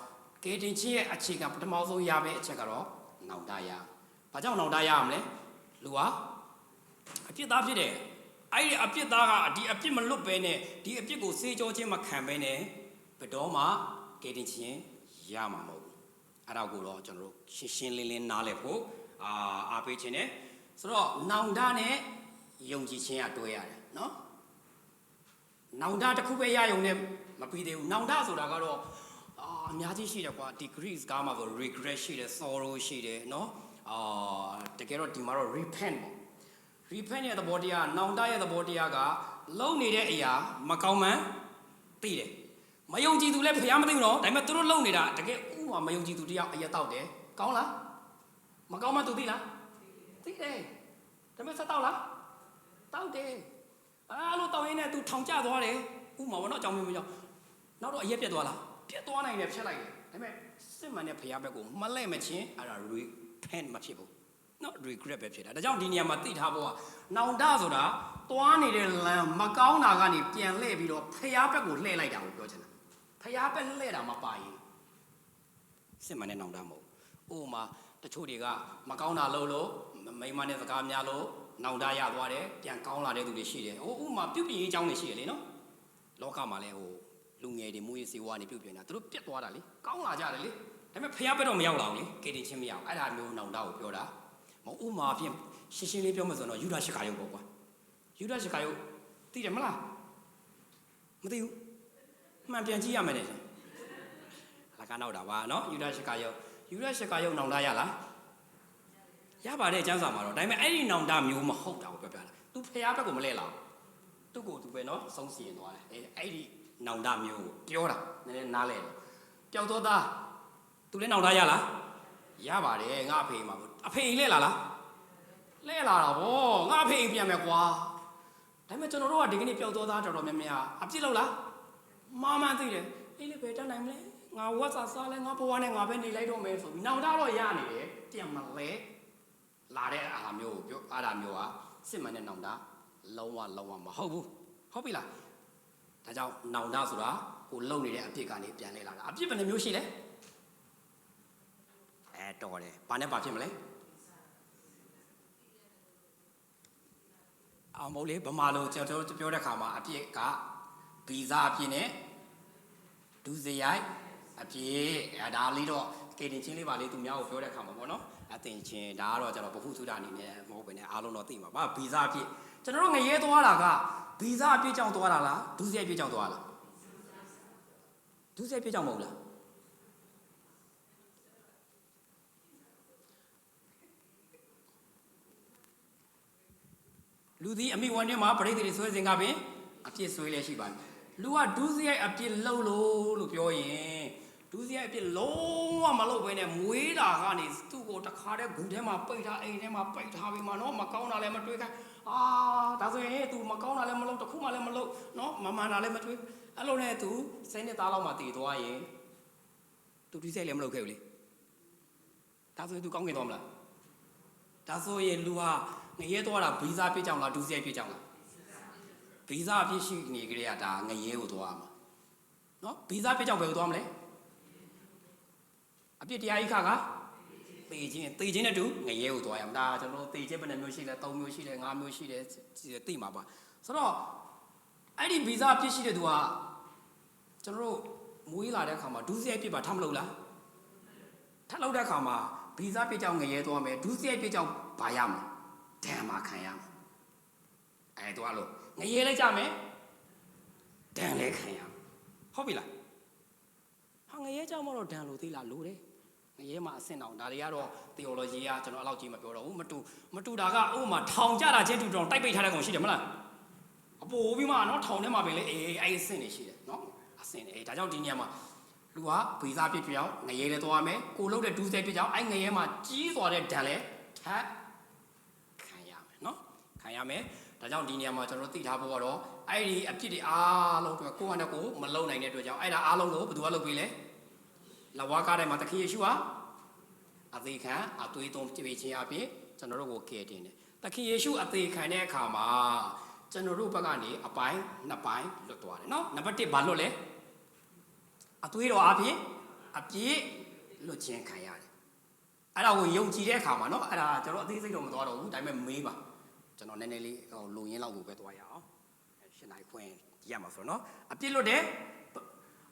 ကယ်တင်ခြင်းရဲ့အခြေခံပထမဆုံးရမယ့်အချက်ကတော့နောင်တရဘာကြောင့်နောင်တရရမလဲလူဟာအပြစ်သားဖြစ်တယ်အဲ့ဒီအပြစ်သားကဒီအပြစ်မလွတ်ပဲနဲ့ဒီအပြစ်ကိုစေးကြောခြင်းမခံပဲနဲ့ဘယ်တော့မှကယ်တင်ခြင်းရမှာမဟုတ်ဘူးအဲ့ဒါကိုတော့ကျွန်တော်တို့ရှင်းလင်းလင်းနားလည်ဖို့အားပေးခြင်းနဲ့ဆိုတော့နောင်တနဲ့ယုံကြည်ခြင်းကတွဲရတယ်နော်နောင်တတစ်ခုပဲရယုံနဲ့မပြီးသေးဘူးနောင်တဆိုတာကတော့အများကြီးရှိတယ်ကွာဒီ Greece ကားမှာဆို regret ရှိတယ် sorrow ရှိတယ်နော်တကယ်တော့ဒီမှာတော့ repent ပေါ့ repent ရဲ့သဘောတရားနောင်တရဲ့သဘောတရားကလုံနေတဲ့အရာမကောင်းမှန်းသိတယ်မယုံကြည်သူလည်းဖျားမသိဘူးနော်ဒါပေမဲ့သူတို့လုံနေတာတကယ်ဥမာမယုံကြည်သူတယောက်အရက်တောက်တယ်ကောင်းလားမကောင်းမှသူသိလားသိတယ်ဒါပေမဲ့ဆက်တောက်လားတောက်တယ်အဲ့လိုတောက်ရင်းနဲ့သူထောင်ကျသွားတယ်ဥမာဘောနော်အကြောင်းမျိုးမကြောက်နောက်တော့အရက်ပြတ်သွားလားပြတ်သွားနိုင်တယ်ဖြတ်လိုက်တယ် ဒါပေမဲ့စစ်မှန်တဲ့ဖျားဘက်ကိုမလဲ့မချင်းအဲ့ဒါ repent မဖြစ်ဘူးနော် regret ပဲဖြစ်တာဒါကြောင့်ဒီနေရာမှာသိထားဖို့ကနောင်တဆိုတာသွားနေတဲ့လမ်းမကောင်းတာကနေပြန်လှည့်ပြီးတော့ဖျားဘက်ကိုလှည့်လိုက်တာကိုပြောချင်တာဖျားဘက်လှည့်တာမပါရင်စစ်မှန်တဲ့နောင်တမဟုတ်ဥပမာတချို့တွေကမကောင်းတာလုပ်လို့မိမနဲ့စကားများလို့နောင်တရသွားတယ်ပြန်ကောင်းလာတဲ့သူတွေရှိတယ်ဥပမာပြုတ်ပြင်းရေးအကြောင်းတွေရှိတယ်လေနော်လောကမှာလည်းလူငယ်တွေမူရေးစေဝါနေပြုတ်ပြင်းတာသူတို့ပြတ်သွားတာလေကောင်းလာကြတယ်လေဒါပေမဲ့ဖျားဘက်တော့မရောက်လာဘူးလေကေတင်ချင်းမရအောင်အဲ့ဒါမျိုးနောင်တကိုပြောတာမဟုတ်ဥမာဖြင့်ရှင်းရှင်းလေးပြောမှဆိုတော့ယူဒရှကာယုတ်ပေါ့ကွာယူဒရှကာယုတ်သိတယ်မလားမသိဘူးမှန်ပြန်ကြည့်ရမယ်လေလာကနောက်တာပါနော်ယူဒရှကာယုတ်နောင်တရလားရပါတယ်ကျမ်းစာမှာတော့ဒါပေမဲ့အဲ့ဒီနောင်တမျိုးမဟုတ်တာကိုပြောပြတာသူဖျားဘက်ကိုမလဲလာဘူးသူ့ကိုသူပဲနော်ဆုံးစီရင်သွားတယ်အဲ့ဒီနောင်တမျိုးကိုပြောတာနည်းနည်းနားလဲပျောက်သောသားသူလည်းနောင်တရလားရပါတယ်ငါအဖေမှာအဖေအိမ်လဲလာလားလဲလာတာဗောငါအဖေအိမ်ပြန်မယ်ကွာဒါပေမဲ့ကျွန်တော်တို့ကဒီကနေ့ပျောက်သောသားတော်တော်များများအပြစ်လို့လားမာမန်သိတယ်အေးလေဘယ်တတ်နိုင်မလဲငါဝတ်စာစားလဲငါဘဝနဲ့ငါပဲနေလိုက်တော့မယ်ဆိုပြီးနောင်တတော့ရနေတယ်ပြန်မလဲလာတဲ့အာမျိုးကိုပြောအားဒါမျိုးကစစ်မှန်တဲ့နောင်တလုံးဝမဟုတ်ဘူးဟုတ်ပြီလားဒါကြောင့်နောင်တဆိုတာကိုလုံနေတဲ့အပြစ်ကနေပြန်လဲလာတာအပြစ်ဘယ်နှမျိုးရှိလဲတော်တယ်ဘာနဲ့ပါဖြစ်မလဲအောင်မို့လေဗမာလိုကျွန်တော်ပြောတဲ့ခါမှာအပြစ်ကဗီဇာအပြစ်နဲ့ဒုစရိုက်အပြစ်ဒါလေးတော့ကေတင်ချင်းလေးပါလေးသူများကိုပြောတဲ့ခါမှာပေါ့နော်အတင်ချင်းဒါကတော့ကျွန်တော်ဗဟုသုတအနေနဲ့မဟုတ်ဘဲနဲ့အားလုံးတော့သိမှာပါဗီဇာအပြစ်ကျွန်တော်တို့ငရဲသွားတာကဗီဇာအပြစ်ကြောင့်သွားတာလားဒုစရိုက်အပြစ်ကြောင့်သွားလားဒုစရိုက်အပြစ်ကြောင့်မဟုတ်လားလူသည်အမိဝန်ထဲမှာပရိသေတွေဆွဲစဉ်ကပင်အပြစ်ဆွဲလဲရှိပါတယ်လူကဒုစရိုက်အပြစ်လှုပ်လို့ပြောရင်ဒုစရိုက်အပြစ်လုံးဝမလှုပ်ဘဲနဲ့မွေးတာကနေသူ့ကိုတခါတည်းဂူထဲမှာပိတ်ထားအိမ်ထဲမှာပိတ်ထားပြီးမှနော်မကောင်းတာလည်းမတွေးခိုင်းဒါဆိုရင်သူမကောင်းတာလည်းမလုပ်တခုမှလည်းမလုပ်နော်မမှန်တာလည်းမတွေးအဲ့လိုနဲ့သူစိတ်နဲ့သားလောက်မှတည်သွားရင်သူဒုစရိုက်လည်းမလုပ်ခဲ့ဘူးလေဒါဆိုရင်သူကောင်းခဲ့သွားမလားဒါဆိုရင်လူဟာငရဲသွားတာဗီဇာပြစ်ကြောင်လားဒုစရိုက်ပြစ်ကြောင်လားဗီဇာပြစ်ရှိနေကြတဲ့ကဒါငရဲကိုသွားမှာနော်ဗီဇာပြစ်ကြောင်ဘယ်ကိုသွားမလဲအပြစ်တရားဤခါကသေခြင်းနဲ့တူငရဲကိုသွားရမှာဒါကျွန်တော်သေခြင်းဘယ်နှမျိုးရှိလဲ3မျိုးရှိတယ်5မျိုးရှိတယ်သိမှာပါဆိုတော့အဲ့ဒီဗီဇာပြစ်ရှိတဲ့သူကကျွန်တော်တို့မွေးလာတဲ့အခါမှာဒုစရိုက်ပြစ်ပါထပ်မလုပ်လားထပ်လုပ်တဲ့အခါမှာဗီဇာပြစ်ကြောင်ငရဲသွားမယ်ဒုစရိုက်ပြစ်ကြောင်ဘာရမလဲဒဏ်မှာခံရမယ်တော့လို့ငရဲလိုက်ကြမယ်ဒဏ်လည်းခံရဟုတ်ပြီလားဟာငရဲကြောင့်မတော့ဒဏ်လို့သိလားလို့တယ်ငရဲမှာအဆင့်တောင်ဒါတွေကတော့ theology ကကျွန်တော်အဲ့လောက်ကြီးမပြောတော့ဘူးမတူတာကဥပမာထောင်ကြတာချင်းတူတောင်တိုက်ပိတ်ထားတဲ့ကောင်ရှိတယ်မလားအပိုးပြီးမှနော်ထောင်ထဲမှာပဲလေအဲ့အဆင့်တွေရှိတယ်နော်အဆင့်တွေဒါကြောင့်ဒီနေရာမှာလူကဗီဇာပြစ်ပြောင်းငရဲလည်းသွားမယ်ကိုလုံးတဲ့ဒူးစဲပြစ်ကြောင်းအဲ့ငရဲမှာကြီးသွားတဲ့ဒဏ်လည်းထပ်ခံရမယ်ဒါကြောင့်ဒီနေရာမှာကျွန်တော်တို့သိထားဖို့ကတော့အဲ့ဒီအပြစ်တွေအားလုံးကိုယ့်ဟာနဲ့ကိုယ်မလုံနိုင်တဲ့အတွက်ကြောင့်အဲ့ဒါအားလုံးကိုဘယ်သူကလုပ်ပေးလဲလဝါကားထဲမှာသခင်ယေရှုဟာအသေးခံအသွေးသွင်းပြည့်ခြင်းအပြင်ကျွန်တော်တို့ကိုကယ်တင်တယ်သခင်ယေရှုအသေးခံတဲ့အခါမှာကျွန်တော်တို့ဘက်ကနေအပိုင်း2ပိုင်းလွတ်သွားတယ်နော်နံပါတ်1ဘာလွတ်လဲအသွေးတော်အပြင်အပြည့်လွတ်ခြင်းခံရတယ်အဲ့ဒါကိုယုံကြည်တဲ့အခါမှာနော်အဲ့ဒါကျွန်တော်အသေးစိတ်တော့မသွားတော့ဘူးဒါပေမဲ့မေးပါကျွန်တော်နည်းနည်းလေးလူရင်းလောက်ကိုပဲသွားရအောင်ရှင်နိုင်ခွင့်ရမှာဆိုတော့အပြစ်လွတ်တယ်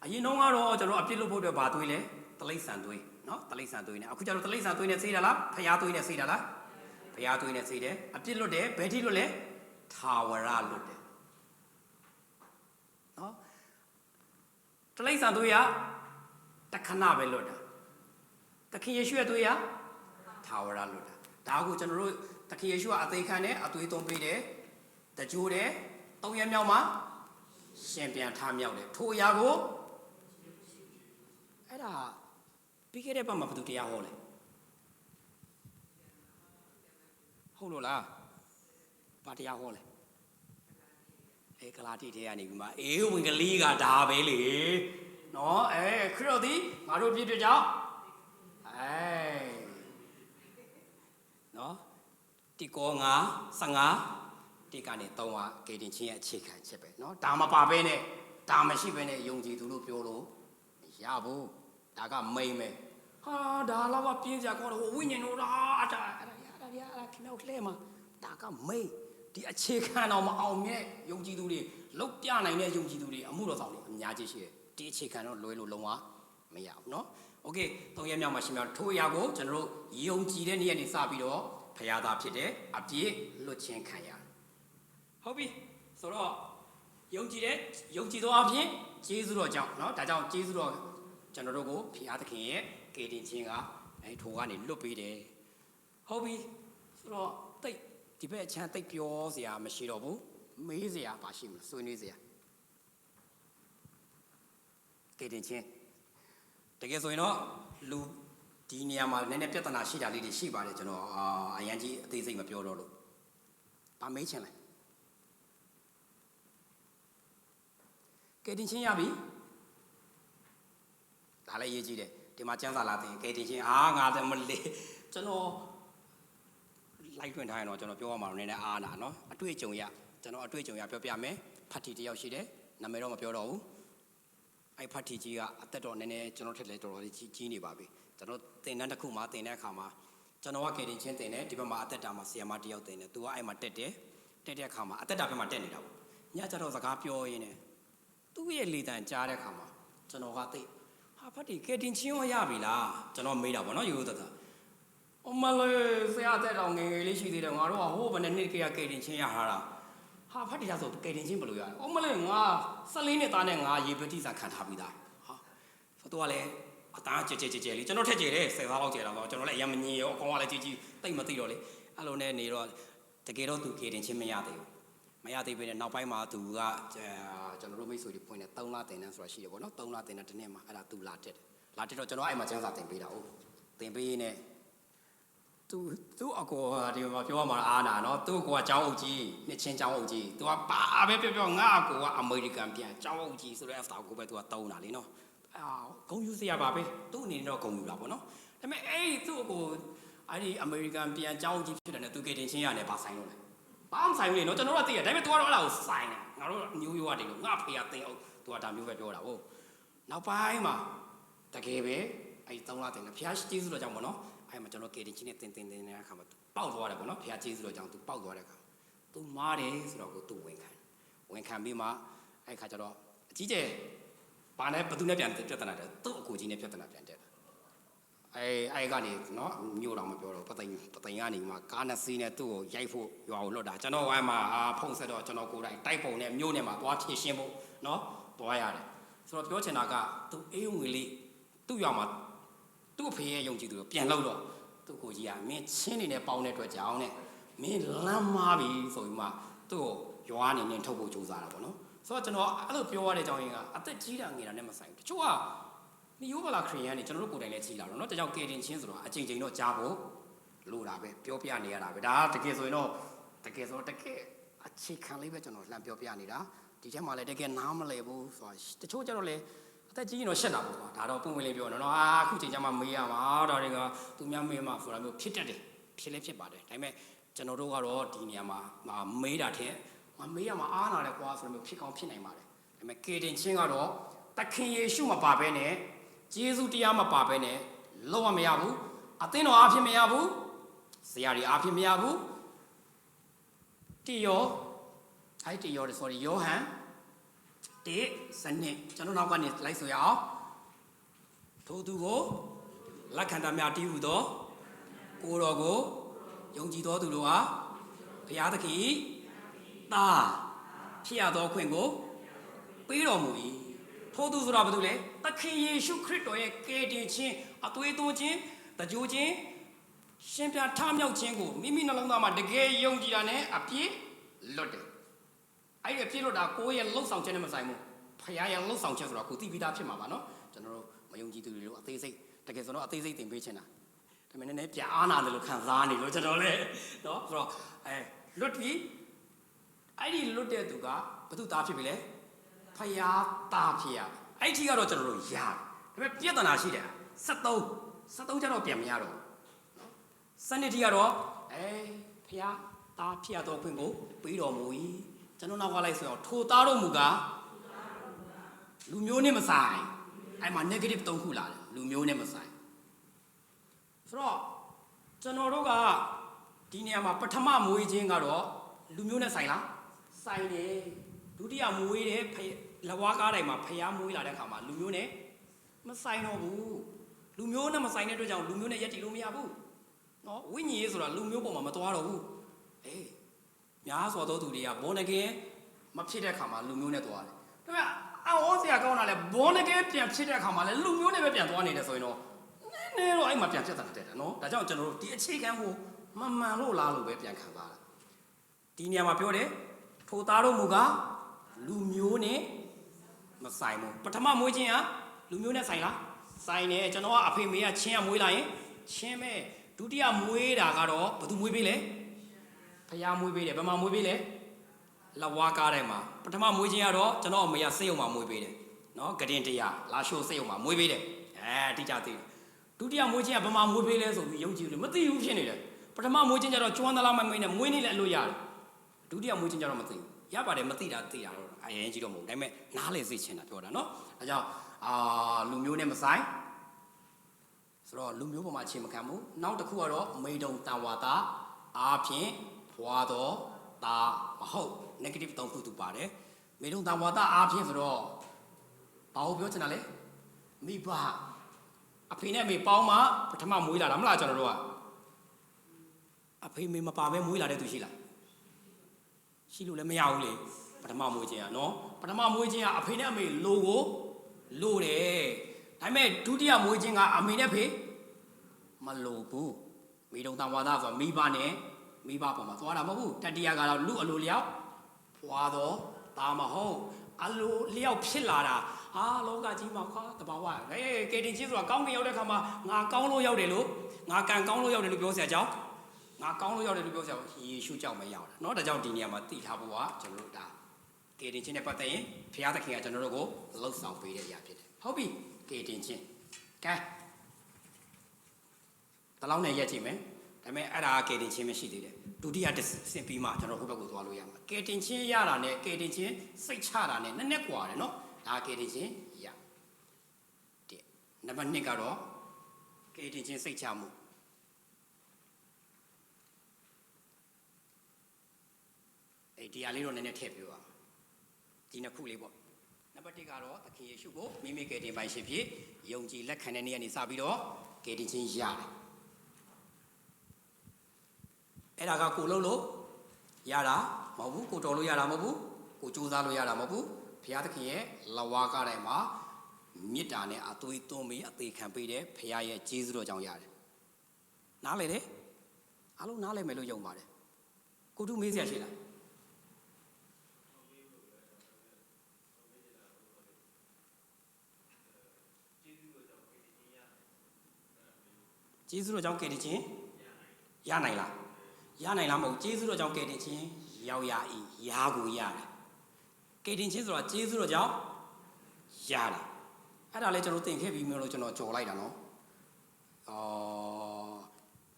အရင်တော့ကတော့ကျွန်တော်အပြစ်လွတ်ဖို့အတွက်ဘာသွေးလဲတလိษံသွေးနော်တလိษံသွေးနဲ့အခုကျတော့တလိษံသွေးနဲ့ဆေးတာလားဖျားသွေးနဲ့ဆေးတာလားဖျားသွေးနဲ့ဆေးတယ်အပြစ်လွတ်တယ်ဘယ်ထိလွတ်လဲထာဝရလွတ်တယ်နော်တလိษံသွေးကတခဏပဲလွတ်တာသခင်ယေရှုရဲ့သွေးကထာဝရလွတ်တာဒါကိုကျွန်တော်တို့သခင်ယေရှုကအသေးခံနဲ့အသွေးသွင်းပေးတယ်တကြိုးတယ်3ရက်မြောက်မှာရှင်ပြန်ထားမြောက်တယ်ထိုအရာကိုအဲ့ဒါပြီးခဲ့တဲ့ဘက်မှာဘယ်သူတရားဟောလဲဟုတ်လို့လားဘာတရားဟောလဲဂလာတိထဲကနေပြီးမှဝင်ကလေးကဒါပဲလေ နော်ခရစ်တော်သည်ငါတို့ပြည့်ပြကြောင်းနော်တီကောငါ15တီကနေ3ကကေတင်ချင်းရဲ့အခြေခံချက်ပဲနော်ဒါမပါဘဲနဲ့ဒါမရှိဘဲနဲ့ယုံကြည်သူလို့ပြောလို့မရဘူးဒါကမိန်ပဲဟာဒါတော့ပြင်းစရာကောတော့ဝိညာဉ်တို့လားဒါခင်ဗျားလှဲမှာဒါကမိန်ဒီအခြေခံတော့မအောင်မြဲယုံကြည်သူတွေလောက်ပြနိုင်တဲ့ယုံကြည်သူတွေအမှုတော်ဆောင်တွေအများကြီးရှိတယ်ဒီအခြေခံတော့လွယ်လို့လုံးဝမရဘူးเนาะโอเค3ရက်မြောက်မှာရှင်များထိုးရကိုကျွန်တော်တို့ယုံကြည်တဲ့နေ့ရက်နေ့စပြီးတော့ဖရာသားဖြစ်တယ်အပြည့်လွတ်ချင်းခံရဟုတ်ပြီဆိုတော့ယုံကြည်သောအဖြစ်ကျေးဇူးတော်ကြောင့်เนาะဒါကြောင့်ကျေးဇူးတော်ကျွန်တော်တို့ကိုဖရာသခင်ရဲ့ကေတင်ခြင်းကထိုကနေလွတ်ပေးတယ်ဟုတ်ပြီဆိုတော့တိတ်ဒီဘက်အချမ်းတိတ်ပြောစရာမရှိတော့ဘူးမေးစရာပါရှိမလားဆွေးနွေးစရာကေတင်ချင်းတကယ်ဆိုရင်တော့လူဒီနေရာမှာနည်းနည်းပြဿနာရှိတာလေးတွေရှိပါတယ်ကျွန်တော်အရန်ကြီးအသေးစိတ်မပြောတော့လို့ဗာမေးချင်လဲကေတင်ချင်းရပြီဒါလည်းရေးကြည့်တယ်ဒီမှာကျန်းစာလာတင်ကေတင်ချင်းငါလည်းမလေးကျွန်တော်လိုက်ထွင်ထားရင်တော့ကျွန်တော်ပြောရမှာနည်းနည်းအားနာနော်အတွေ့အကြုံရကျွန်တော်အတွေ့အကြုံရပြောပြမယ်ဖတ်တီတယောက်ရှိတယ်နာမည်တော့မပြောတော့ဘူးအဲ့ဖတ်တီကြီးကအသက်တော်နည်းနည်းကျွန်တော်ထက်လဲတော်တော်လေးကြီးနေပါပြီကျွန်တော်တင်တန်းတစ်ခုမှတင်တဲ့အခါမှာကျွန်တော်ကကေတင်ချင်းတင်တယ်ဒီဘက်မှာအသက်တာမှာဆီယမတယောက်တင်တယ်သူကအဲ့မှာတက်တဲ့အခါမှာအသက်တာဘက်မှာတက်နေတာပေါ့ညကျတော့စကားပြောရင်းနဲ့သူ့ရဲ့လေတံကြားတဲ့အခါမှာကျွန်တော်ကသိဖတ်တီကေတင်ချင်းရောရပြီလားကျွန်တော်မေးတာပေါ့နော်ရိုးရိုးသားသားအမလေးဆရာတက်တော်ငယ်ငယ်လေးရှိသေးတယ်ငါတို့ကဟိုးဘယ်နှစ်ကေတင်ချင်းရထားတာဖတ်တီသားဆိုကေတင်ချင်းဘယ်လိုရလဲအမလေးငါ14နှစ်သားနဲ့ငါရေပတိစာခံထားပြီးသားဆိုတော့လည်းအသားကြဲလေးကျွန်တော်ထက်ကြဲတယ်10သားလောက်ကြဲတော့ကျွန်တော်လည်းအရင်မငြင်းရောအကောင်ကလည်းကြီးတိတ်မသိတော့လေအဲ့လိုနဲ့နေတော့တကယ်တော့သူကေတင်ချင်းမရသေးဘူးမရသေးပေမဲ့နောက်ပိုင်းမှာသူကကျွန်တော်တို့မိတ်ဆွေတွေဖွင့်တယ်3လတင်တန်းဆိုတာရှိတယ်ပေါ့နော်3လတင်တန်းတစ်နှစ်မှာအဲ့ဒါသူလာတက်တော့ကျွန်တော်အဲ့မှာကျန်းစာတင်ပေးတာဟုတ်တင်ပေးနေသူအကောဒီမှာပြောမှာအားနာနော်သူ့ကိုကကျောင်းအုပ်ကြီးနှစ်ချင်းကျောင်းအုပ်ကြီးသူကပါပဲပြောငါအကိုကအမေရိကန်ပြန်ကျောင်းအုပ်ကြီးဆိုတဲ့အစတာကိုပဲသူကတုံးတာလေနော်ဂုံယူစရာပါပဲသူ့အနေနဲ့တော့ဂုံယူတာပေါ့နော်ဒါပေမဲ့သူ့အကိုအဲ့ဒီအမေရိကန်ပြန်ကျောင်းအုပ်ကြီးဖြစ်တယ်နဲ့သူကေတင်ချင်းရတယ်ဘာဆိုင်လို့လဲဘာမှဆိုင်ဘူးလေနော်ကျွန်တော်တို့ကသိရဒါပေမဲ့ तू ကတော့အဲ့ဒါကိုဆိုင်တယ်ငါတို့မျိုးရိုးရတယ်လို့ငါဖေကတင်အောင် तू ကဒါမျိုးပဲပြောတာဟုတ်နောက်ပိုင်းမှာတကယ်ပဲအဲ့3လတင်တယ်ဖျားကျေးဇူးတော်ကြောင့်ပေါ့နော်အဲ့မှာကျွန်တော်ကေတင်ချင်းနဲ့တင်တဲ့အခါမှာပေါက်သွားတယ်ပေါ့နော်ဖျားကျေးဇူးတော်ကြောင့် तू ပေါက်သွားတဲ့အခါ तू မားတယ်ဆိုတော့ကို तू ဝန်ခံပြီးမှအဲ့ခါကျတော့အကြီးကျယ်ဘာနဲ့ဘသူနဲ့ပြန်ပြဿနာတယ်သူ့အကူကြီးနဲ့ပြဿနာပြန်တက်အဲ့ကနေနော်မြို့တော်မပြောတော့ပသိမ်ကနေမှကားနဲ့စီးနဲ့သူ့ကိုရိုက်ဖို့ရွာကိုလွတ်တာကျွန်တော်ဝိုင်းမှာဖုန်းဆက်တော့ကျွန်တော်ကိုယ်တိုင်တိုက်ပုံနဲ့မြို့နဲ့မှာသွားဖြည့်ရှင်းဖို့နော်သွားရတယ်ဆိုတော့ပြောချင်တာကသူအေးငွေလေးသူ့ရွာမှာသူ့အဖေရဲ့ယုံကြည်သူကိုပြန်လောက်တော့သူ့ကိုကြီးကမင်းချင်းနေနဲ့ပေါင်းတဲ့အတွက်ကြောင့်နဲ့မင်းလမ်းမားပြီဆိုပြီးမှသူ့ကိုရွာနေထုတ်ဖို့ကြိုးစားတာပေါ့နော်ဆိုတော့ကျွန်တော်အဲ့လိုပြောရတဲ့အကြောင်းရင်းကအသက်ကြီးတာငယ်တာနဲ့မဆိုင်ဘူးတချို့ကမျိုးပါလာခရီးရန်နေကျွန်တော်တို့ကိုယ်တိုင်လည်းကြီးလာတော့เนาะတကြောင်ကေတင်ချင်းဆိုတော့အချိန်ချင်းတော့ကြားဖို့လိုတာပဲပြောပြနေရတာပဲဒါတကယ်ဆိုရင်တော့တကယ်အခြေခံလေးပဲကျွန်တော်လှမ်းပြောပြနေတာဒီထဲမှာလည်းတကယ်နားမလည်ဘူးဆိုတာတချို့ကျတော့လေအသက်ကြီးရင်တော့ရှက်တာပေါ့ကွာဒါတော့ပုံဝင်လေးပြောတော့အခုချိန်ကျမှမေးရမှာဒါတွေကသူများမေးမှာဆိုတာမျိုးဖြစ်တတ်တယ်ဖြစ်လဲဖြစ်ပါတယ်ဒါပေမဲ့ကျွန်တော်တို့ကတော့ဒီနေရာမှာမေးတာတဲ့မေးရမှာအားနာတယ်ကွာဆိုလိုမျိုးဖြစ်ကောင်းဖြစ်နိုင်ပါတယ်ဒါပေမဲ့ကေတင်ချင်းကတော့သခင်ယေရှုမပါဘဲနဲ့ယေရှုတရားမပါဘဲနဲ့လုံးဝမရဘူးအသင်းတော်အားဖြင့်မရဘူးဆရာတွေအားဖြင့်မရဘူးယောဟန်တေစနစ်ကျွန်တော်နောက်ကနေလိုက်ဆိုရအောင်ထိုသူကိုလက်ခံတော်များတည်ဟူသောကိုတော်ကိုယုံကြည်သောသူတို့ဟာဘုရားသခင်သားဖြစ်ရသောခွင့်ကိုပေးတော်မူ၏ထိုသူဆိုတာဘာလို့လဲသခင်ယေရှုခရစ်တော်ရဲ့ကယ်တင်ခြင်းအသွေးသွင်းခြင်းတကြိုခြင်းရှင်ပြထမြောက်ခြင်းကိုမိမိနှလုံးသားမှာတကယ်ယုံကြည်တာနဲ့အပြည့်လွတ်တယ်အဲ့ဒီအပြည့်လွတ်တာကိုယ့်ရဲ့လှုပ်ဆောင်ခြင်းနဲ့မဆိုင်ဘူးဖခင်ရဲ့လှုပ်ဆောင်ခြင်းဆိုတာကိုသိပြီးသားဖြစ်မှာပါနော်ကျွန်တော်တို့မယုံကြည်သူတွေလို့အသေးစိတ်တကယ်ဆိုတော့အသေးစိတ်သင်ပေးချင်တာဒါပေမဲ့နည်းနည်းပြန်အားနာတယ်လို့ခံစားနေလို့ကျွန်တော်လည်းနော်ဆိုတော့လွတ်ပြီးအဲ့ဒီလွတ်တဲ့သူကဘသူသားဖြစ်ပြီလဲဖခင်သားဖြစ်ရ အဲ့ဒီကတော့ကျွန်တော်တို့ရတယ်ဒါပေမဲ့ပြဿနာရှိတယ်73ကျတော့ပြန်မရတော့နော်စနစ်တီကတော့ဖျားသားဖြစ်ရတော့ခွင့်ကိုပေးတော်မူ၏ကျွန်တော်နောက်ကလိုက်ဆိုတော့ထိုသားတော်မူကလူမျိုးနဲ့မဆိုင်အဲ့မှာ negative 3ခုလာတယ်လူမျိုးနဲ့မဆိုင်ဆိုတော့ကျွန်တော်တို့ကဒီနေရာမှာပထမမွေးခြင်းကတော့လူမျိုးနဲ့ဆိုင်လားဆိုင်တယ်ဒုတိယမွေးတဲ့လဝါကားတိုင်းမှာဖျားမွေးလာတဲ့အခါမှာလူမျိုးနဲ့မဆိုင်တော့ဘူးလူမျိုးနဲ့မဆိုင်တဲ့အတွက်ကြောင့်လူမျိုးနဲ့ယက်တည်လို့မရဘူးနော်ဝိညာဉ်ရေးဆိုတာလူမျိုးပေါ်မှာမသွားတော့ဘူးများစွာသောသူတွေကဘောနကင်မဖြစ်တဲ့အခါမှာလူမျိုးနဲ့သွားတယ်ဒါပေမဲ့အော်စရာကောင်းတာလဲဘောနကင်ပြန်ဖြစ်တဲ့အခါမှာလဲလူမျိုးနဲ့ပဲပြန်သွားနေတယ်ဆိုရင်တော့နည်းတော့အဲ့မှာပြန်ဖြစ်တာတဲ့နော်ဒါကြောင့်ကျွန်တော်တို့ဒီအခြေခံကိုမမှန်လို့လားလို့ပဲပြန်ခံပါတာဒီနေရာမှာပြောတယ်ထိုသားတို့မူကလူမျိုးနဲ့မဆိုင်ဘူးပထမမွေးခြင်းကလူမျိုးနဲ့ဆိုင်လားဆိုင်တယ်ကျွန်တော်ကအဖေမေကချင်းကမွေးလာရင်ချင်းပဲဒုတိယမွေးတာကတော့ဘယ်သူမွေးပေးလဲဖျားမွေးပေးတယ်ဘယ်မှာမွေးပေးလဲလဝါကားတိုင်းမှာပထမမွေးခြင်းကတော့ကျွန်တော်အမေကစိတ်ုံမှာမွေးပေးတယ်နော်ဂရင်တရားလာရှိုးစိတ်ုံမှာမွေးပေးတယ်တိကျသိတယ်ဒုတိယမွေးခြင်းကဘယ်မှာမွေးပေးလဲဆိုပြီးယုံကြည်လို့မသိဘူးဖြစ်နေတယ်ပထမမွေးခြင်းကျတော့ကျွမ်းသလားမမွေးနဲ့မွေးနေလဲအလို့ရတယ်ဒုတိယမွေးခြင်းကျတော့မသိဘူးရပါတယ်မသိတာသိတာတော့အရင်ကြီးတော့မဟုတ်ဒါပေမဲ့နားလေသိချင်တာပြောတာနော်ဒါကြောင့်လူမျိုးနဲ့မဆိုင်ဆိုတော့လူမျိုးပေါ်မှာအခြေမခံဘူးနောက်တစ်ခုကတော့မိတုံတန်ဝါတာအားဖြင့်ဖွာတော့တာမဟုတ် negative 3ခုသူပါတယ်မိတုံတန်ဝါတာအားဖြင့်ဆိုတော့ဘာလို့ပြောချင်တာလဲမိဘအဖေနဲ့အမေပေါင်းမှပထမမွေးလာတာမလားကျွန်တော်တို့ကအဖေမေမပါပဲမွေးလာတဲ့သူရှိလားရှိလို့လည်းမရဘူးလေပထမမွေးခြင်းကနော်ပထမမွေးခြင်းကအဖေနဲ့အမေလိုကိုလိုတယ်ဒါပေမဲ့ဒုတိယမွေးခြင်းကအမေနဲ့ဖေမလိုဘူးမိတုံတန်ဝါဒဆိုတာမိဘနဲ့မိဘပေါ်မှာသွားတာမဟုတ်ဘူးတတိယကတော့လူအလိုလျောက်ဖွာတော့ဒါမဟုတ်အလိုလျောက်ဖြစ်လာတာလောကကြီးမှာတဘာဝကေတင်ချင်းဆိုတာကောင်းကင်ရောက်တဲ့ခါမှာငါကောင်းလို့ရောက်တယ်လို့ငါကံကောင်းလို့ရောက်တယ်လို့ပြောစရာကြောင်းငါကောင်းလို့ရောက်တယ်လို့ပြောစရာယေရှုကြောင့်မရောက်တာเนาะဒါကြောင့်ဒီနေရာမှာသိထားဖို့ကကျွန်တော်တို့ဒါကေတင်ချင်းနဲ့ပတ်သက်ရင်ဘုရားသခင်ကကျွန်တော်တို့ကိုလှုပ်ဆောင်ပေးတဲ့အရာဖြစ်တယ်ဟုတ်ပြီကေတင်ချင်းကဲတလောင်းနဲ့ရက်ကြည့်မယ်ဒါပေမဲ့အဲ့ဒါကေတင်ချင်းမရှိသေးတယ်ဒုတိယတစ်ဆင့်ပြီးမှကျွန်တော်ဟိုဘက်ကိုသွားလို့ရမှာကေတင်ချင်းရတာနဲ့ကေတင်ချင်းစိတ်ချတာနဲ့နည်းနည်းကွာတယ်เนาะဒါကေတင်ချင်းရတဲ့နံပါတ်2ကတော့ကေတင်ချင်းစိတ်ချမှုတရားလေးတော့နည်းနည်းထည့်ပြောပါဒီနှစ်ခုလေးပေါ့နံပါတ်1ကတော့သခင်ယေရှုကိုမိမိကယ်တင်ပိုင်ရှင်ဖြစ်ယုံကြည်လက်ခံတဲ့နေ့ကနေစပြီးတော့ကယ်တင်ခြင်းရတယ်အဲ့ဒါကကိုလုံးလို့ရတာမဟုတ်ဘူးကိုတော်လို့ရတာမဟုတ်ဘူးကိုကြိုးစားလို့ရတာမဟုတ်ဘူးဘုရားသခင်ရဲ့လဝါကတိုင်းမှာမေတ္တာနဲ့အသွေးသွင်းပြီးအသေးခံပေးတဲ့ဘုရားရဲ့ကျေးဇူးတော်ကြောင့်ရတယ်နားလေလေအားလုံးနားလေမယ်လို့ယုံပါတယ်ကိုတူမေးစရာရှိလားကျေးဇူးတော်ကြောင့်ကယ်တင်ခြင်းရနိုင်လားရနိုင်လားမဟုတ်ကျေးဇူးတော်ကြောင့်ကယ်တင်ခြင်းရောက်ရ၏ရာကိုရတယ်ကယ်တင်ခြင်းဆိုတာကျေးဇူးတော်ကြောင့်ရတယ်အဲ့ဒါလည်းကျွန်တော်သင်ခဲ့ပြီးမျိုးလို့ကျွန်တော်ကြော်လိုက်တာနော်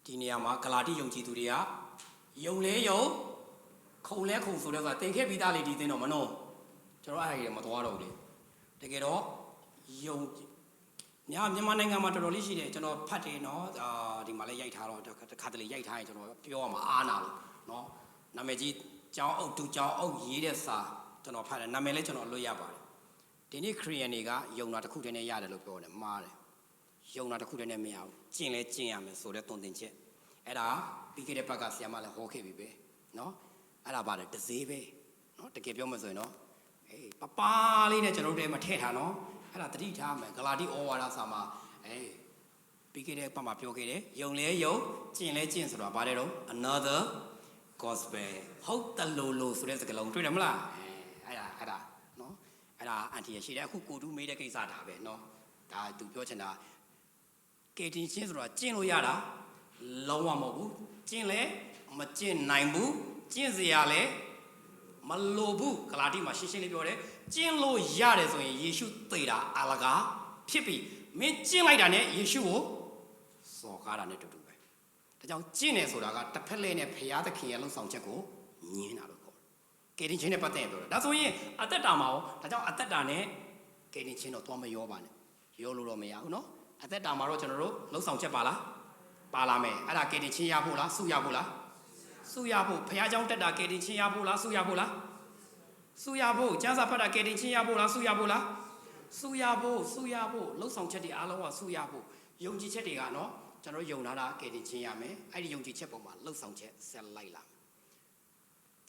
ဒီနေရာမှာဂလာတိယုံကြည်သူတွေကယုံလဲယုံခုံလဲခုံဆိုတော့သင်ခဲ့ပြီးသားလေဒီသင်တော့မနှောကျွန်တော်အဲ့ဒါကြီးမသွားတော့ဘူးလေတကယ်တော့ယုံမြန်မာနိုင်ငံမှာတော်တော်လေးရှိတယ်ကျွန်တော်ဖတ်တယ်နော်ဒီမှာလည်းရိုက်ထားတော့တစ်ခါတလေရိုက်ထားရင်ကျွန်တော်ပြောရမှာအားနာလို့နော်နာမည်ကြီးကျောင်းအုပ်တူကျောင်းအုပ်ရေးတဲ့စာကျွန်တော်ဖတ်တယ်နာမည်လည်းကျွန်တော်လွတ်ရပါတယ်ဒီနေ့ခရီးယန်တွေကယုံတာတစ်ခုတည်းနဲ့ရတယ်လို့ပြောတယ်မှားတယ်ယုံတာတစ်ခုတည်းနဲ့မရဘူးကျင့်လဲကျင့်ရမယ်ဆိုတဲ့သွန်သင်ချက်အဲ့ဒါပြီးခဲ့တဲ့ဘက်ကဆရာမလည်းဟောခဲ့ပြီပဲနော်အဲ့ဒါပါတယ်တစေးပဲနော်တကယ်ပြောမှဆိုရင်နော်ပပလေးနဲ့ကျွန်တော်တို့ထဲမှာထည့်ထားနော်အဲ့ဒါတတိထားမယ်ဂလာတိဩဝါဒစာမှာပြီးခဲ့တဲ့ပတ်မှာပြောခဲ့တယ်ယုံလဲယုံကျင့်လဲကျင့်ဆိုတာဘာလဲတော့ another gospel ဟုတ်တလို့ဆိုတဲ့စကားလုံးတွေ့တယ်မလားအဲ့ဒါနော်အဲ့ဒါအန်တီရရှိတယ်အခုကိုတူးမေးတဲ့ကိစ္စဒါပဲနော်ဒါသူပြောချင်တာကေတင်ချင်းဆိုတာကျင့်လို့ရတာလုံးဝမဟုတ်ဘူးကျင့်လဲမကျင့်နိုင်ဘူးကျင့်စရာလဲ မလိုဘူးဂလာတိမှာရှင်းရှင်းလေးပြောတယ်ကျင့်လို့ရတယ်ဆိုရင်ယေရှုသေတာအလကားဖြစ်ပြီးမင်းကျင့်လိုက်တာနဲ့ယေရှုကိုစော်ကားတာနဲ့တူတူပဲဒါကြောင့်ကျင့်တယ်ဆိုတာကတစ်ဖက်လဲနဲ့ဖရာသခင်ရဲ့လှုပ်ဆောင်ချက်ကိုညင်းတာလို့ခေါ်တယ်ကယ်တင်ခြင်းနဲ့ပတ်သက်ပြောတယ်ဒါဆိုရင်အသက်တာမှာရောဒါကြောင့်အသက်တာနဲ့ကယ်တင်ခြင်းတော့သွားမရောပါနဲ့ရောလို့တော့မရဘူးနော်အသက်တာမှာတော့ကျွန်တော်တို့လှုပ်ဆောင်ချက်ပါလားပါလာမယ်အဲ့ဒါကယ်တင်ခြင်းရဖို့လားဆုရဖို့လားဆုရဖို့ဖရာเจ้าတက်တာကယ်တင်ခြင်းရဖို့လားဆုရဖို့လားဆုရဖို့ကျမ်းစာဖတ်တာကယ်တင်ခြင်းရဖို့လားဆုရဖို့လားဆုရဖို့လှုပ်ဆောင်ချက်တွေအားလုံးကဆုရဖို့ယုံကြည်ချက်တွေကနော်ကျွန်တော်ယုံလာတာကယ်တင်ခြင်းရမယ်အဲ့ဒီယုံကြည်ချက်ပေါ်မှာလှုပ်ဆောင်ချက်ဆက်လိုက်လာ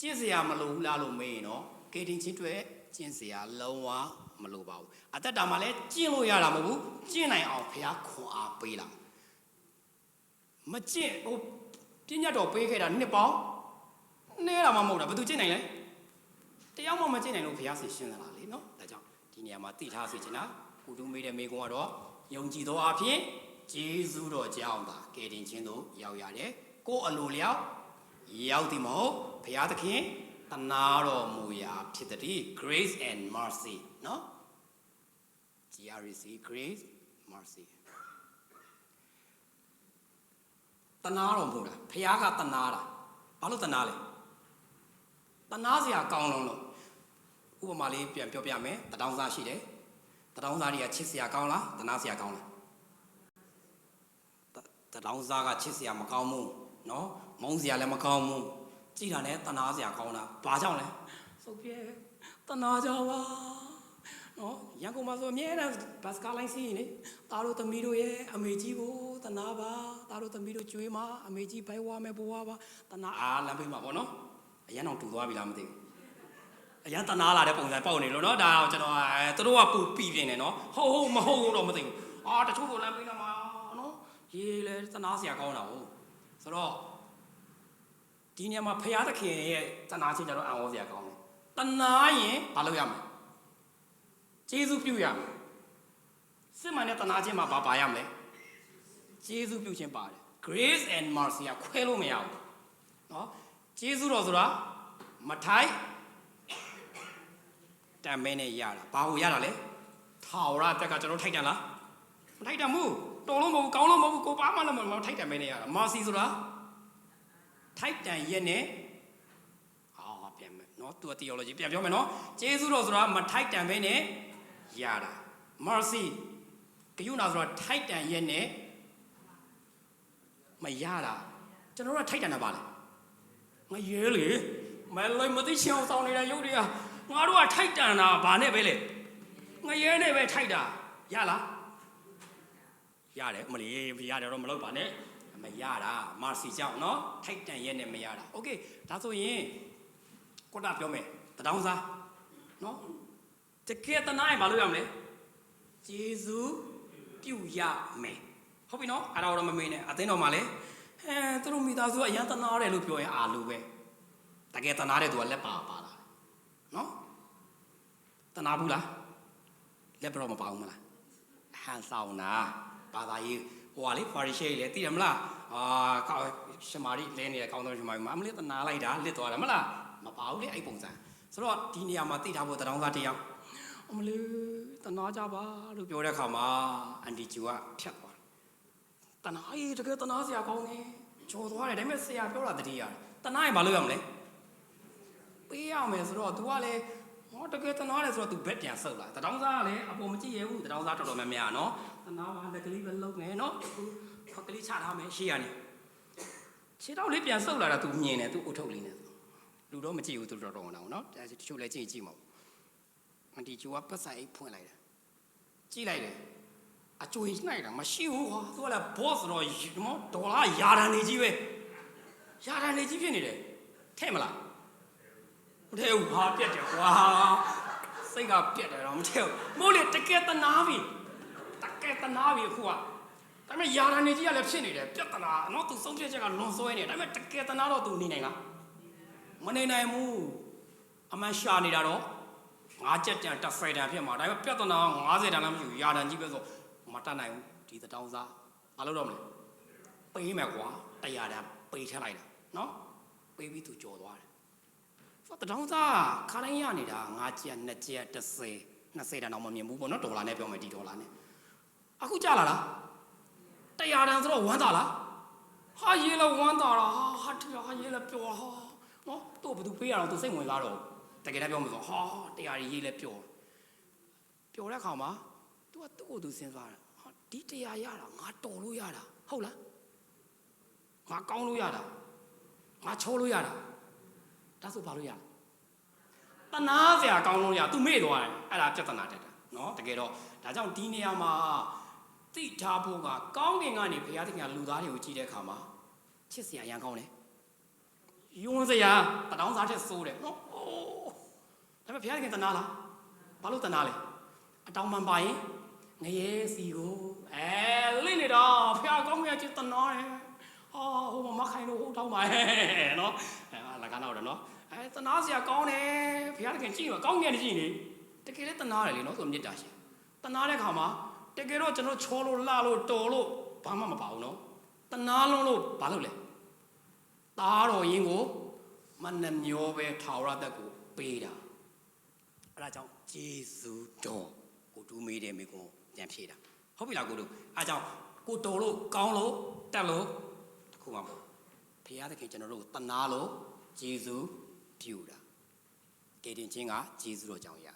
ကျင့်စရာမလိုဘူးလားလို့မေးရင်နော်ကယ်တင်ခြင်းတွေကျင့်စရာလုံးဝမလိုပါဘူးအသက်တာမှာလည်းကျင့်လို့ရတာမဟုတ်ဘူးကျင့်နိုင်အောင်ဖရာခွန်အားပေးလာမကျင့်ဟိုပညာတော်ပေးခဲ့တာနှစ်ပေါင်းနဲတာမှမဟုတ်တာဘယ်သူကျင့်နိုင်လဲတယောက်မှမကျင့်နိုင်လို့ဘုရားရှင်ရှင်းသလားလေနော်ဒါကြောင့်ဒီနေရာမှာသိထားစေချင်တာကုတူမေးတဲ့မိကုံကတော့ယုံကြည်သောအဖြစ်ဂျေဇုတော်ကြောင့်သာကယ်တင်ခြင်းသို့ရောက်ရတယ်ကိုယ်အလိုလျောက်ရောက်သည်မဟုတ်ဘုရားသခင်တနာတော်မူရာဖြစ်သည် grace and mercy နော် GRC grace mercy တနာတော်မူတာဘုရားကတနာတာဘာလို့တနာလဲတနာစရာကောင်းလုံးလို့ဥပမာလေးပြန်ပြောပြမယ်တတောင်းစားရှိတယ်တတောင်းစားတွေကချစ်စရာကောင်းလားတနာစရာကောင်းလားတတောင်းစားကချစ်စရာမကောင်းဘူးနော်မုန်းစရာလည်းမကောင်းဘူးကြည်တာနဲ့တနာစရာကောင်းတာဘာကြောင့်လဲစုပ်ပြဲတနာကြောင့်ပါနော်ရန်ကုန်မှာဆိုအမြဲတမ်းဘတ်စကားလိုင်းစီးနေသားတို့သမီးတို့ရဲ့အမေကြီးကိုတနာပါသားတို့သမီးတို့ကျွေးမှာအမေကြီးဘိုက်ဝါမယ်ဘွားပါတနာအားလမ်းပေးမှာပေါ့နော်အရန်အောင်တူသွားပြီလားမသိဘူးအရန်တနာလာတဲ့ပုံစံပေါက်နေလို့နော်ဒါကျွန်တော်သူတို့ကပူပြီးပြင်းနေနော်ဟုတ်မဟုတ်တော့မသိဘူးတချို့ကလမ်းပေးလာမှာနော်ရေးလေတနာစရာကောင်းတာဟုတ်ဆိုတော့ဒီနေရာမှာဖရာသခင်ရဲ့တနာချင်းကြတော့အံ့ဩစရာကောင်းတယ်တနာရင်မလုပ်ရမယ်ကျေးဇူးပြုရမယ်စစ်မှန်တဲ့တနာခြင်းမှာဘာပါရမလဲကျေးဇူးပြုခြင်းပါတယ် grace and mercy ကခွဲလို့မရဘူးနော်ကျေးဇူးတော်ဆိုတာမထိုက်တမ်းမဲနဲ့ရတာဘာကိုရတာလဲထာဝရတက်ကကျွန်တော်ထိုက်တယ်လားမထိုက်တယ်မို့တော်လို့မဟုတ်ဘူးကောင်းလို့မဟုတ်ဘူးကိုပါမှလည်းမထိုက်တယ်မဲနဲ့ရတာ mercy ဆိုတာထိုက်တန်ရက်နဲ့ပြန်မယ်နော်သူက theology ပြန်ပြောမယ်နော်ကျေးဇူးတော်ဆိုတာမထိုက်တန်မဲနဲ့ရတာ mercy ကယူနာဆိုတာထိုက်တန်ရက်နဲ့မရတာကျွန်တော်တို့ထိုက်တန်တာပါလေငါရဲလေမလိုက်မသိချင်အောင်စောင်းနေတဲ့ရုပ်တွေကငါတို့ကထိုက်တန်တာဘာနဲ့ပဲလေငါရဲနဲ့ပဲထိုက်တာရလားရတယ်မလီရတယ်တော့မလုပ်ပါနဲ့မရတာ mercy ကြောင့်နော်ထိုက်တန်ရက်နဲ့မရတာ okay ဒါဆိုရင်ကိုတာပြောမယ်တတောင်းစားနော်တကယ်တနာရင်ဘာလို့ရမလဲဂျေဇုပြုရမယ်ဟုတ်ပြီနော်အဲ့ဒါတော့မမေ့နဲ့အသင်းတော်မှာလဲသူတို့မိသားစုကအရန်တနာတယ်လို့ပြောရင်အာလူပဲတကယ်တနာတဲ့သူကလက်ပါလာနော်တနာဘူးလားလက်ဘရောမပါဘူးမလားဟန်ဆောင်နာဘာသာရေးဟိုဟာလေဖာရီရှေးလေသိတယ်မလားရှမာရီလဲနေတဲ့ကောင်းသောရှမာရီမှာအမလေးတနာလိုက်တာလစ်သွားတယ်မလားမပါဘူးလေအဲ့ပုံစံဆိုတော့ဒီနေရာမှာသိထားဖို့တတောင်းစားတစ်ယောက်အမလေးတနာကြပါလို့ပြောတဲ့အခါမှာအန်တီဂျူကဖြတ်သွားတနာကြီးတကယ်တနာစရာကောင်းတယ်ကြော်သွားတယ်ဒါပေမဲ့ဆရာပြောတာတတိရတယ်တနာရင်မလုပ်ရမလဲပေးရမယ်ဆိုတော့ तू ကလည်းတကယ်တနာတယ်ဆိုတော့ तू ဘက်ပြန်ဆုပ်လာတတောင်းစားကလည်းအပေါ်မကြည့်ရဘူးတတောင်းစားတော်တော်များများနော်တနာပါလက်ကလေးပဲလုံးနေနော်ဖက်ကလေးချထားမယ်ရှေ့ကနေခြေတော့လေးပြန်ဆုပ်လာတာ तू မြင်တယ် तू အုတ်ထုတ်လေးနဲ့လူတော့မကြည့်ဘူး तू တော်တော်အောင်နော်တချို့လည်းကြည့်မဟုတ်အန်တီဂျူကပတ်ဆိုင်အိတ်ဖွင့်လိုက်တယ်ကြည့်လိုက်တယ်အကျွေးနှိုက်တာမရှိဘူးကွာသူကလည်း boss တော့ဒေါ်လာယာတန်နေကြီးပဲယာတန်နေကြီးဖြစ်နေတယ်ထဲ့မလားမထဲ့ဘူးဟာပြက်တယ်ကွာစိတ်ကပြက်တယ်တော့မထဲ့ဘူးမို့လေတကယ်တနာပြီအခုကဒါပေမဲ့ယာတန်နေကြီးကလည်းဖြစ်နေတယ်ပြက်တနာနော်သူဆုံးဖြတ်ချက်ကလွန်ဆွဲနေတယ်ဒါပေမဲ့တကယ်တနာတော့သူနေနိုင်လားမနေနိုင်ဘူးအမှန်ရှာနေတာတော့ငါးချက်တန်တစ်ဖက်တန်ဖြစ်မှာဒါပေမဲ့ပြက်တနာ50တန်လည်းမရှိဘူးယာတန်ကြီးပဲဆိုမတတ်နိုင်ဘူးဒီတတောင်းစားမလုပ်တော့မလဲပေးမယ်ကွာ100တန်ပေးထည့်လိုက်တာနော်ပေးပြီးသူကြော်သွားတယ် ဆိုတော့တောင်းစားခါတိုင်းရနေတာ9ကျပ်2ကျပ်20တန်တော့မမြင်ဘူးပေါ့နော်ဒေါ်လာနဲ့ပြောမယ်ဒီဒေါ်လာနဲ့အခုကြလာလား100တန်ဆိုတော့ဝမ်းသာလားဟာရေးလဲဝမ်းသာတာဟာဟာရေးလဲပျော်ဟာနော်သူ့ဘယ်သူပေးရအောင်သူစိတ်ဝင်စားတော့တကယ်တမ်းပြောမှဆိုဟာ100ရေးလဲပျော်တဲ့ခါမှာ तू ကသူ့ကိုသူစဉ်းစားတယ်ဟာဒီ100ရတာငါတော်လို့ရတာဟုတ်လားငါကောင်းလို့ရတာငါချိုးလို့ရတာဒါဆိုဘာလို့ရလဲတနာစရာကောင်းလို့ရ तू မေ့သွားတယ်အဲ့ဒါပြဿနာတက်တာနော်တကယ်တော့ဒါကြောင့်ဒီနေရာမှာသိထားဖို့ကကောင်းကင်ကနေဘုရားသခင်ကလူသားတွေကိုကြည့်တဲ့အခါမှာချစ်စရာရန်ကောင်းတယ်ယွန်းစရာတတောင်းစားတဲ့စိုးတယ်နော်ဒါပေမဲ့ဘုရားသခင်တနာလားဘာလို့တနာလဲအတောင်ပန်ပါရင်ငရဲစီကိုလိမ့်နေတော့ဘုရားကောင်းကင်ကချစ်တနာတယ်ဟိုမခိုင်လို့ဟိုတောင်းပါနော်လကနာတော့နော်တနာစရာကောင်းတယ်ဘုရားသခင်ကြည့်ပါကောင်းကင်ကြည့်နေတကယ်လည်းတနာတယ်လေနော်ဆိုမေတ္တာရှင်တနာတဲ့ခါမှာတကယ်တော့ကျွန်တော်ချောလို့လှလို့တော်လို့ဘာမှမပါဘူးနော်တနာလုံးလို့ဘာလုပ်လဲသားတော်ရင်ကိုမနှမျောပဲထာဝရသက်ကိုပေးတာအဲ့ဒါကြောင့်ဂျေဇုတော်ကိုတူးမေးတယ်မိကိုပြန်ဖြေတာဟုတ်ပြီလားကိုတို့အဲ့ကြောင့်ကိုတော်လို့ကောင်းလို့တက်လို့တခုမှမဟုတ်ဘုရားသခင်ကျွန်တော်တို့တနာလို့ဂျေဇုပြုတာကယ်တင်ခြင်းကဂျေဇုတော်ကြောင့်ရ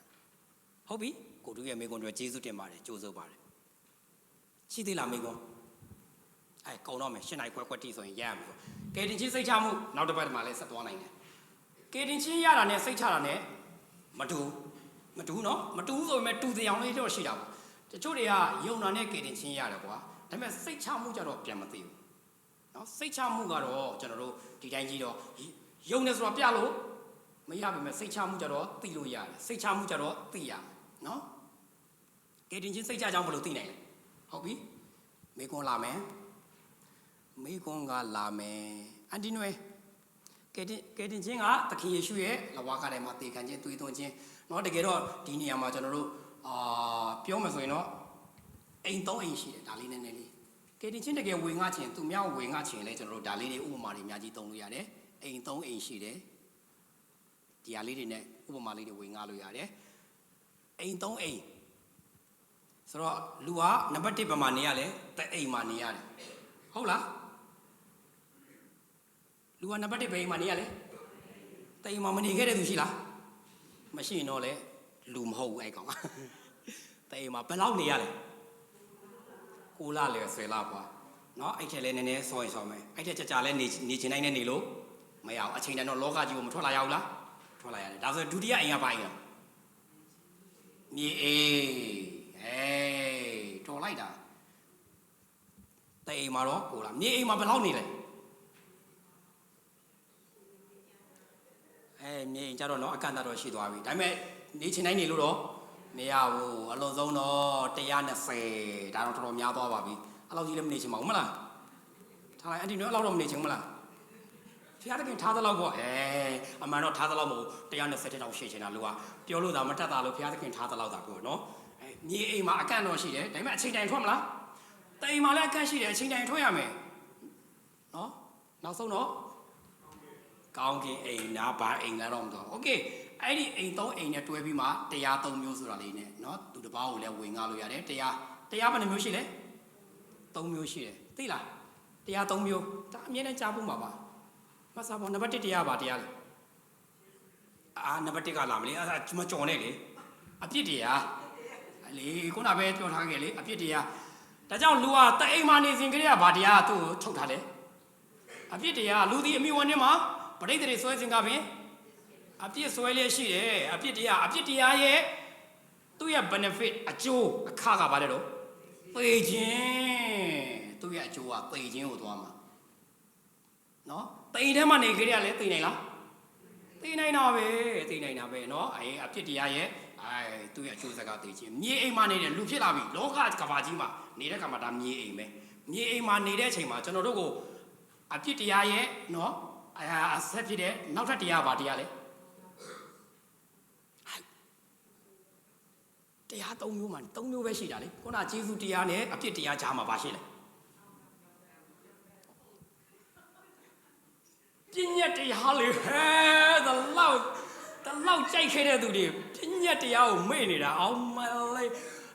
ဟုတ်ပြီကိုတို့ရဲ့မိကွန်းတွေဂျေဇုတင်ပါတယ်ကြိုးစိုးပါတယ်ရှိသေးလားမိကွန်းကုံတော့မယ်8နိုင်ခွဲတိဆိုရင်ရရမယ်ကယ်တင်ခြင်းစိတ်ချမှုနောက်တစ်ပတ်မှာလည်းဆက်သွားနိုင်တယ်ကယ်တင်ခြင်းရတာနဲ့စိတ်ချတာနဲ့မတူနော်မတူဆိုပေမဲ့တူတရားလေးတော့ရှိတာပေါ့တချို့တွေကယုံနာနဲ့ကယ်တင်ခြင်းရတယ်ကွာဒါပေမဲ့စိတ်ချမှုကြတော့ပြန်မသိဘူးနော်စိတ်ချမှုကတော့ကျွန်တော်တို့ဒီတိုင်းကြီးတော့ယုံနေဆိုတာပြလို့မရပါမယ်စိတ်ချမှုကြတော့သိလို့ရတယ်စိတ်ချမှုကြတော့သိရနော်ကယ်တင်ခြင်းစိတ်ချကြောင်းဘယ်လိုသိနိုင်လဲဟုတ်ပြီမေကွန်လာမယ်မေကွန်ကလာမယ်အန်တီနွယ်ကယ်တင်ခြင်းကသခင်ယေရှုရဲ့လဝါကထဲမှာတည်ခံခြင်းသွေးသွင်းခြင်းเนาะတကယ်တော့ဒီနေရာမှာကျွန်တော်တို့ပြောမှဆိုရင်တော့အိမ်3အိမ်ရှိတယ်ဒါလေးနည်းနည်းလေးကယ်တင်ခြင်းတကယ်ဝင်ငှခြင်းသူများဝင်ငှခြင်းလဲကျွန်တော်တို့ဒါလေးတွေဥပမာတွေအများကြီးသုံးလို့ရတယ်အိမ်3အိမ်ရှိတယ်ဒီဟာလေးတွေနဲ့ဥပမာလေးတွေဝင်ငှလို့ရတယ်အိမ်3အိမ်ဆိုတော့လူကနံပါတ်1ဘယ်မှာနေရလဲတဲ့အိမ်မှာနေရတယ်ဟုတ်လားလူကနံပါတ်1ဘယ်အိမ်မှာနေရလဲတဲ့အိမ်မှာမနေခဲ့တဲ့သူရှိလားမရှိရင်တော့လေလူမဟုတ်ဘူးအဲ့ကောင်တဲ့အိမ်မှာဘယ်လောက်နေရလဲ9လလေ10လပွားเนาะအဲ့ထက်လဲနည်းနည်းစောရင်စောမယ်အဲ့ထက်ကြာလဲနေချင်နိုင်နေနေလို့မရအောင်အချိန်တန်တော့လောကကြီးကိုမထွက်လာရဘူးလားထွက်လာရတယ်ဒါဆိုဒုတိယအိမ်ကဘာအိမ်လဲမြေအိမ်တော်လိုက်တာတဲ့အိမ်မှာတော့9လမြေအိမ်မှာဘယ်လောက်နေလဲမြေအိမ်ကြတော့เนาะအကန့်အသတ်တော့ရှိသွားပြီဒါပေမဲ့နေချင်နိုင်နေလို့တော့မရဘူးအလုံးစုံတော့120ဒါတော့တော်တော်များသွားပါပြီအဲ့လောက်ကြီးလည်းမနေချင်ပါဘူးမလားထားလိုက်အန်တီနော်အဲ့လောက်တော့မနေချင်ဘူးမလားဖျားတခင်ထားသလောက်ပေါ့အမှန်တော့ထားသလောက်မဟုတ်120တောင်ရှိချင်တာလူကပြောလို့သာမတတ်တာလို့ဖျားတခင်ထားသလောက်သာပြောနော်မြေအိမ်မှာအကန့်တော့ရှိတယ်ဒါပေမဲ့အချိန်တိုင်ထွက်မလားတိမ်မှာလည်းအကန့်ရှိတယ်အချိန်တိုင်ထွက်ရမယ်နော်နောက်ဆုံးတော့ကောင်းကင်အိမ်နာဘာအိမ်လာတော့မတော်โอเคအဲ့ဒီအိမ်3အိမ်နဲ့တွဲပြီးမှတရား3မျိုးဆိုတာလေးနဲ့เนาะသူတစ်ပါးကိုလည်းဝင်ငှလို့ရတယ်တရားဘယ်နှမျိုးရှိလဲ3မျိုးရှိတယ်သိလားတရား3မျိုးဒါအမြဲတမ်းကြားဖို့မှာပါမဆာဘောနံပါတ်1တရားပါတရားလေနံပါတ်1ကလာမလဲအဲ့ဒါမကြော်နဲ့လေအပြစ်တရားလေခုနပဲပြောထားခဲ့လေအပြစ်တရားဒါကြောင့်လူကတအိမ်မှာနေစဉ်ကလေးကဘာတရားသူ့ကိုထုတ်ထားလဲအပြစ်တရားလူဒီအမိဝန်ထဲမှာပရိသေတွေဆွဲစဉ်ကပင်အပြစ်ဆွဲလျက်ရှိတယ်အပြစ်တရားရဲ့သူ့ရဲ့ benefit အကျိုးအခါကဘာလဲတော့သေခြင်းသူ့ရဲ့အကျိုးကသေခြင်းကိုသွားမှာနော်သေထဲမှာနေကြရလဲသေနိုင်လားသေနိုင်တာပဲနော်အပြစ်တရားရဲ့သူ့ရဲ့အကျိုးဆက်ကသေခြင်းမြေအိမ်မှာနေတဲ့လူဖြစ်လာပြီလောကကဘာကြီးမှာနေတဲ့ခါမှာဒါမြေအိမ်ပဲမြေအိမ်မှာနေတဲ့အချိန်မှာကျွန်တော်တို့ကိုအပြစ်တရားရဲ့နော်အဆက်ဖြစ်တဲ့နောက်ထပ်တရားပါတရားလဲတရား3မျိုးမှာ3မျိုးပဲရှိတာလေခုနကျေးဇူးတရားနဲ့အပြစ်တရားကြားမှာပါရှိလဲပညာတရားလေဟဲ့the love ခဲ့တဲ့သူတွေပြညတ်တရားကိုမေ့နေတာအောင်မလေး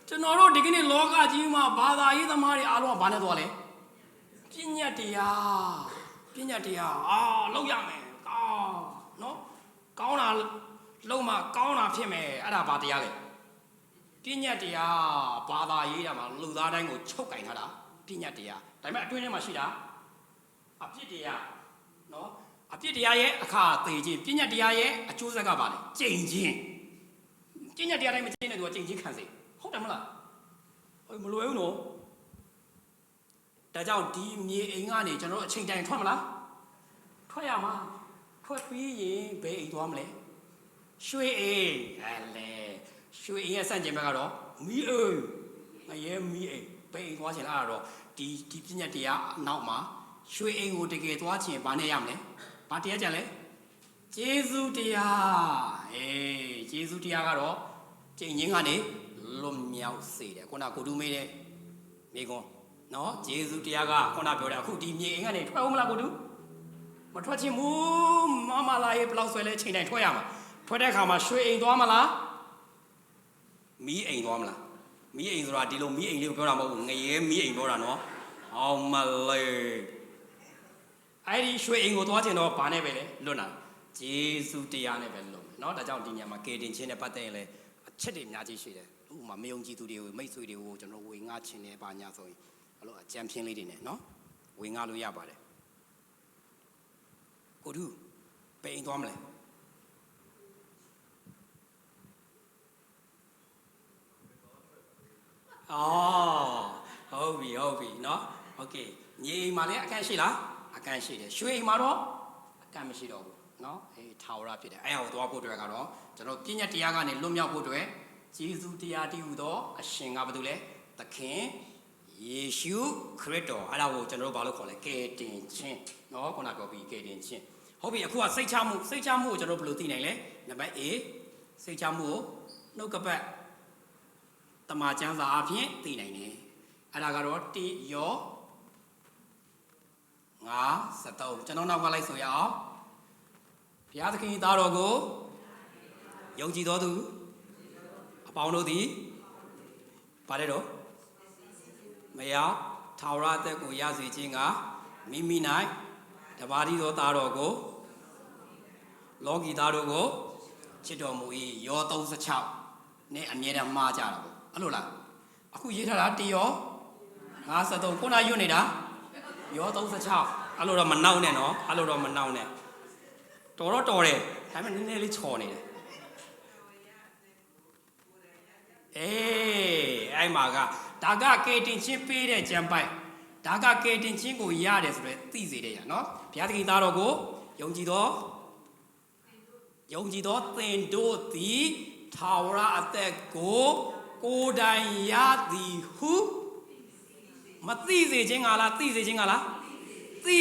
ကျွန်တော်တို့ဒီကနေ့လောကကြီးမှာဘာသာရေးသမားတွေအားလုံးကဘာနဲ့သွားလဲပြညတ်တရားလောက်ရမယ်နော်ကောင်းတာလုံးမှကောင်းတာဖြစ်မယ်အဲ့ဒါဘာတရားလဲပြညတ်တရားဘာသာရေးတာမှာလူသားတိုင်းကိုချုပ်ကင်ထားတာပြညတ်တရားဒါပေမဲ့အတွင်းထဲမှာရှိတာအပြစ်တရားနော်အပြစ်တရားရဲ့အခါသေခြင်းပြညတ်တရားရဲ့အကျိုးဆက်ကဘာလဲကြိမ်ချင်းပြညတ်တရားတိုင်းမကျင့်တဲ့သူကကြိမ်ချင်းခံစေဟုတ်တယ်မလားမလွယ်ဘူးနော်ဒါကြောင့်ဒီမြေအိမ်ကနေကျွန်တော်တို့အချိန်တိုင်းထွက်မလားထွက်ရမှာထွက်ပြီးရင်ဘယ်အိမ်သွားမလဲရွှေအိမ်ရွှေအိမ်ရဲ့စန့်ကျင်ဘက်ကတော့မီးအိမ်ငရဲမီးအိမ်ဘယ်အိမ်သွားချင်လားတော့ဒီပြညတ်တရားနောက်မှာရွှေအိမ်ကိုတကယ်သွားချင်ဘာနဲ့ရမလဲဘာတရားကြံလဲကျေးဇူးတရားကျေးဇူးတရားကတော့ကျင့်ခြင်းကနေလွတ်မြောက်စေတယ်ခုနကိုတူမေးတဲ့မိကွန်းနော်ကျေးဇူးတရားကခုနပြောတယ်အခုဒီမြေအိမ်ကနေထွက်အောင်မလားကိုတူမထွက်ချင်ဘူးမလာရေးဘလောက်ဆွဲလဲချိန်တိုင်းထွက်ရမှာထွက်တဲ့အခါမှာရွှေအိမ်သွားမလားမီးအိမ်သွားမလားမီးအိမ်ဆိုတာဒီလိုမီးအိမ်လေးကိုပြောတာမဟုတ်ဘူးငရဲမီးအိမ်ပြောတာနော်အောင်မလေးအဲ့ဒီရွှေအိမ်ကိုသွားချင်တော့ဘာနဲ့ပဲလဲလွတ်လာကျေးဇူးတရားနဲ့ပဲလွတ်မယ်နော်ဒါကြောင့်ဒီညမှာကေတင်ချင်းနဲ့ပတ်သက်ရင်လည်းအချက်တွေအများကြီးရှိတယ်ဥပမာမယုံကြည်သူတွေကိုမိတ်ဆွေတွေကိုကျွန်တော်ဝေငှချင်တယ်ပါညာဆိုရင်အဲ့လိုအကြံဖြင်းလေးတွေနဲ့နော်ဝေငှလို့ရပါတယ်ကိုတူပဲအိမ်သွားမလဲဟုတ်ပြီနော်โอเคညီအိမ်မှာလည်းအခန်းရှိလားအခန်းရှိတယ်ရွှေအိမ်မှာတော့အခန်းမရှိတော့ဘူးနော်ထာဝရဖြစ်တယ်အဲ့ဟာကိုသွားဖို့အတွက်ကတော့ကျွန်တော်ပြည့်ညတ်တရားကနေလွတ်မြောက်ဖို့အတွက်ယေရှုတရားတည်ဟူသောအရှင်ကဘာလို့လဲသခင်ယေရှုခရစ်တော်အဲ့ဒါကိုကျွန်တော်တို့ဘာလို့ခေါ်လဲကယ်တင်ခြင်းနော်ခုနပြောပြီးကယ်တင်ခြင်းဟုတ်ပြီအခုကစိတ်ချမှုကိုကျွန်တော်ဘယ်လိုသိနိုင်လဲနံပါတ် A စိတ်ချမှုကိုနှုတ်ကပတ်တမန်ကျမ်းစာအဖြစ်သိနိုင်တယ်အဲ့ဒါကတော့1ယော5:73ကျွန်တော်နောက်ကလိုက်ဆိုရအောင်ဘုရားသခင်သားတော်ကိုယုံကြည်တော်သူအပေါင်းတို့သည်ဗါလဲတော့မယားထာဝရအသက်ကိုရစေခြင်းကမိမိ၌တပါးသီးသောသားတော်ကိုလောကီသားတို့ကိုချစ်တော်မူ၏ယော36နဲ့အမြဲတမ်းမှားကြတာပေါ့အဲ့လိုလားအခုရေးထားတာ1ယော53ခုနရွတ်နေတာယော36အဲ့လိုတော့မနှောက်နဲ့နော်အဲ့လိုတော့မနှောက်နဲ့တော်တယ်ဒါပေမဲ့နည်းနည်းလေးချော်နေတယ်အဲ့မှာကဒါကကေတင်ချင်းပေးတဲ့ကြံပိုက်ဒါကကေတင်ချင်းကိုရတယ်ဆိုတော့သိစေတယ်ရနော်ဘုရားသခင်သားတော်ကိုယုံကြည်သောသင်တို့သည်ထာဝရအသက်ကိုကိုယ်တိုင်ရသည်ဟုမသိစေခြင်းကလားသိစေခြင်းကလားသိ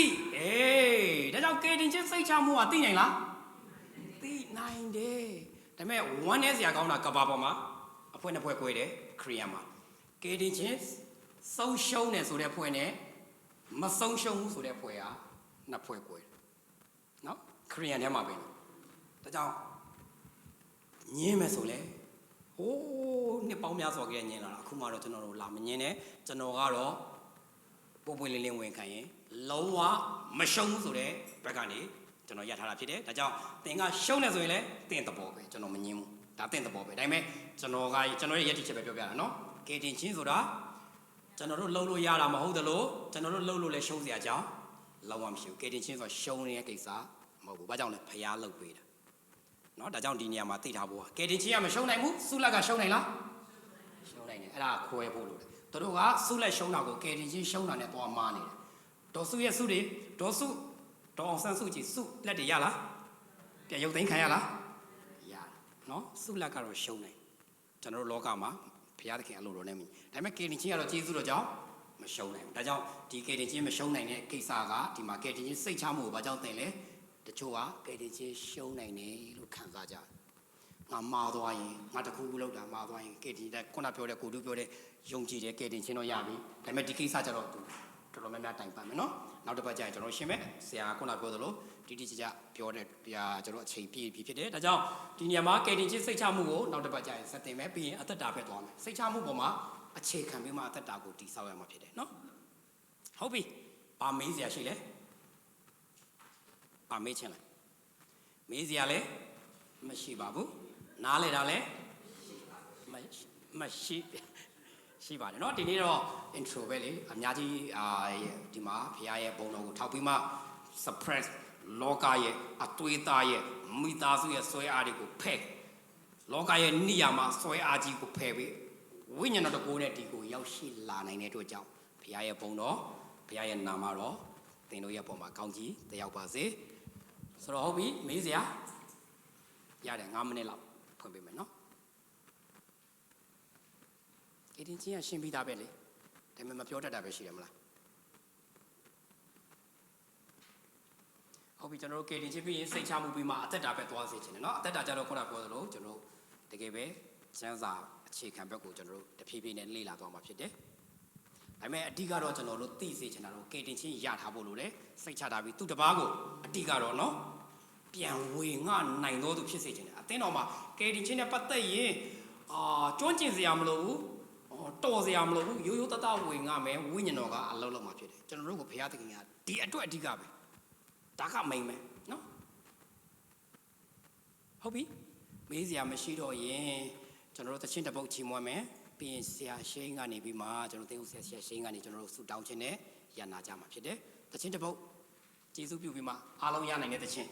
ဒါကြောင့်ကေတင်ချင်းစိတ်ချမှုကသိနိုင်လားသိနိုင်တယ်ဒါပေမဲ့ဝမ်းနဲ့စရာကောင်းတာကဘာပေါ်မှာအဖွဲနှစ်ဖွဲ꿰တယ်ခရိယာမှာကေတင်ချင်းဆုံးရှုံးတယ်ဆိုတဲ့ဖွဲနဲ့မဆုံးရှုံးဘူးဆိုတဲ့ဖွဲကနှစ်ဖွဲ꿰တယ်နော်ခရိယာထဲမှာပဲဒါကြောင့်ညင်းမယ်ဆိုလေနှစ်ပေါင်းများစွာကြညင်းလာတာအခုမှတော့ကျွန်တော်တို့လာမညင်းနဲ့ကျွန်တော်ကတော့ပို့ပွင့်လင်းလင်းဝင်ခံရင်လုံးဝမရှုံးဘူးဆိုတဲ့ဘက်ကနေကျွန်တော်ရထားတာဖြစ်တယ်ဒါကြောင့်သင်ကရှုံးနေဆိုရင်လည်းသင်သဘောပဲကျွန်တော်မညင်းဘူးဒါသင်သဘောပဲဒါပေမဲ့ကျွန်တော်ရဲ့ရည်တည်ချက်ပဲပြောပြတာနော်ကေတင်ချင်းဆိုတာကျွန်တော်တို့လှုပ်လို့ရတာမဟုတ်သလိုကျွန်တော်တို့လှုပ်လို့လည်းရှုံးစရာကြောင်းလုံးဝမရှိဘူးကေတင်ချင်းဆိုတာရှုံးနေတဲ့ကိစ္စမဟုတ်ဘူးဘာကြောင့်လဲဖျားလှုပ်ပေးတာနော်ဒါကြောင့်ဒီနေရာမှာသိထားဖို့ကဲတင်ချင်းကမရှုံးနိုင်ဘူးဆုလက်ကရှုံးနိုင်လားရှုံးနိုင်တယ်အဲ့ဒါခွဲဖို့လို့တယ်သူတို့ကဆုလက်ရှုံးတာကိုကဲတင်ချင်းရှုံးတာနဲ့သွားမားနေတယ်ဒေါ်စုရဲ့ဆုတွေဒေါ်အောင်ဆန်းစုကြည်ဆုလက်တွေရလားပြန်ရုပ်သိမ်းခံရလားရနော်ဆုလက်ကတော့ရှုံးနိုင်ကျွန်တော်တို့လောကမှာဘုရားသခင်အလိုတော်နဲ့မြည်ဒါပေမဲ့ကဲတင်ချင်းကတော့ကျေးဇူးတော်ကြောင့်မရှုံးနိုင်ဘူးဒါကြောင့်ဒီကဲတင်ချင်းမရှုံးနိုင်တဲ့ကိစ္စကဒီမှာကဲတင်ချင်းစိတ်ချမှုကိုဘာကြောင့်သင်လဲတချို့ကကဲတင်ချင်းရှုံးနိုင်တယ်လို့ခံစားကြတယ်ငါမှားသွားရင်ငါတခုခုလောက်တာမှားသွားရင်ကဲတင်တဲ့ခုနပြောတဲ့ကိုတူပြောတဲ့ယုံကြည်တဲ့ကဲတင်ချင်းတော့ရပြီဒါပေမဲ့ဒီကိစ္စကျတော့တော်တော်များများတိုင်ပန်မယ်နော်နောက်တစ်ပတ်ကျရင်ကျွန်တော်ရှင်းမယ်ဆရာကခုနပြောသလို တိတိကျကျပြောတဲ့ကျွန်တော်အချိန်ပြည့်ဖြစ်တယ်ဒါကြောင့်ဒီနေရာမှာကယ်တင်ချင်းစိတ်ချမှုကိုနောက်တစ်ပတ်ကြာရင်စတင်မယ်ပြီးရင်အသက်တာဖက်သွားမယ်စိတ်ချမှုပေါ်မှာအခြေခံပြီးမှအသက်တာကိုတည်ဆောက်ရမှာဖြစ်တယ်နော်ဟုတ်ပြီပါမေးစရာရှိလဲပါမေးချင်လဲမေးစရာလဲမရှိပါဘူးနားလေတာလဲမရှိပါတယ်เนาะဒီနေ့တော့ intro ပဲလေအများကြီးဒီမှာဖခင်ရဲ့ဘုံတော်ကိုထောက်ပြီးမှ suppress လောကရဲ့အသွေးသားရဲ့မိသားစုရဲ့ဆွဲအားတွေကိုဖဲ့လောကရဲ့နိယာမှာဆွဲအားကြီးကိုဖဲ့ပြီးဝိညာဉ်တော်တကူနဲ့ဒီကိုရောက်ရှိလာနိုင်တဲ့အတွက်ကြောင့်ဖခင်ရဲ့ဘုံတော်ဖခင်ရဲ့နာမတော်သင်တို့ရဲ့ပုံမှာကောင်းကြီးတယောက်ပါစေဆိုတော့ဟုတ်ပြီမေးစရာရတယ်9မိနစ်လောက်ဖွင့်ပေးမယ်เนาะကယ်တင်ချင်းကရှင်းပြီးသားပဲလေဒါပေမဲ့မပြောတတ်တာပဲရှိတယ်မလားဟုတ်ပြီကျွန်တော်တို့ကယ်တင်ချင်းပြီးရင်စိတ်ချမှုပြီးမှအသက်တာပဲသွားစေချင်တယ်เนาะအသက်တာကြတော့ခုနကပြောသလိုကျွန်တော်တို့တကယ်ပဲကျမ်းစာအခြေခံဘက်ကိုကျွန်တော်တို့တဖြည်းဖြည်းနဲ့လေ့လာသွားမှာဖြစ်တယ်ဒါပေမဲ့အဓိကတော့ကျွန်တော်တို့သိစေချင်တာတော့ကယ်တင်ချင်းရထားဖို့လို့လေစိတ်ချတာပြီးသူတပားကိုအဓိကတော့เนาะပြန်ဝေငှနိုင်တော်သူဖြစ်စေချင်တယ်အသင်းတော်မှာကယ်တင်ချင်းနဲ့ပတ်သက်ရင်ကျွမ်းကျင်စရာမလိုဘူးတော်စရာမလိုဘူးရိုးရိုးတတဝေငှမယ်ဝိညာဉ်တော်ကအလုံးလုံးမှာဖြစ်တယ်ကျွန်တော်တို့ကိုဘုရားသခင်ကဒီအတွက်အဓိကပဲဒါကမိန်မယ်နော်ဟုတ်ပြီမေးစရာမရှိတော့ရင်ကျွန်တော်တို့သချင်းတစ်ပုတ်ချီးမွမ်းမယ်ပြီးရင်ဆရာရှိန်ကနေပြီးမှကျွန်တော်သင်ဦးဆရာရှိန်ကနေကျွန်တော်တို့ဆူတောင်းခြင်းနဲ့ရန်နာကြမှာဖြစ်တယ်သချင်းတစ်ပုတ်ကျေးဇူးပြုပြီးမှအားလုံးရနိုင်တဲ့သချင်း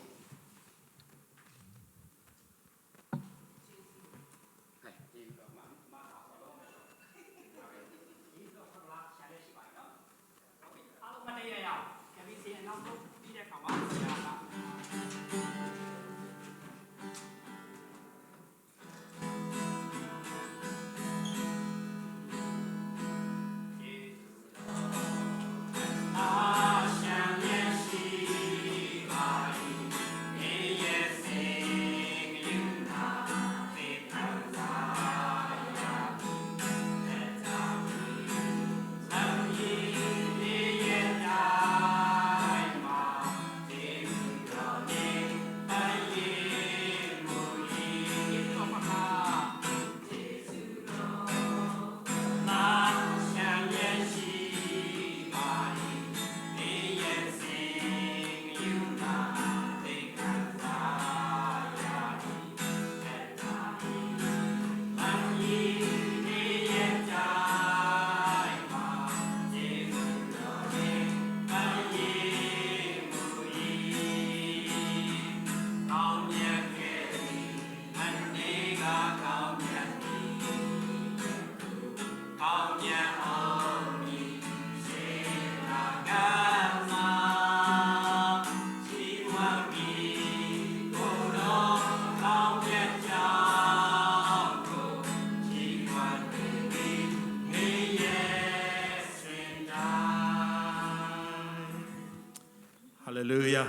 Hallelujah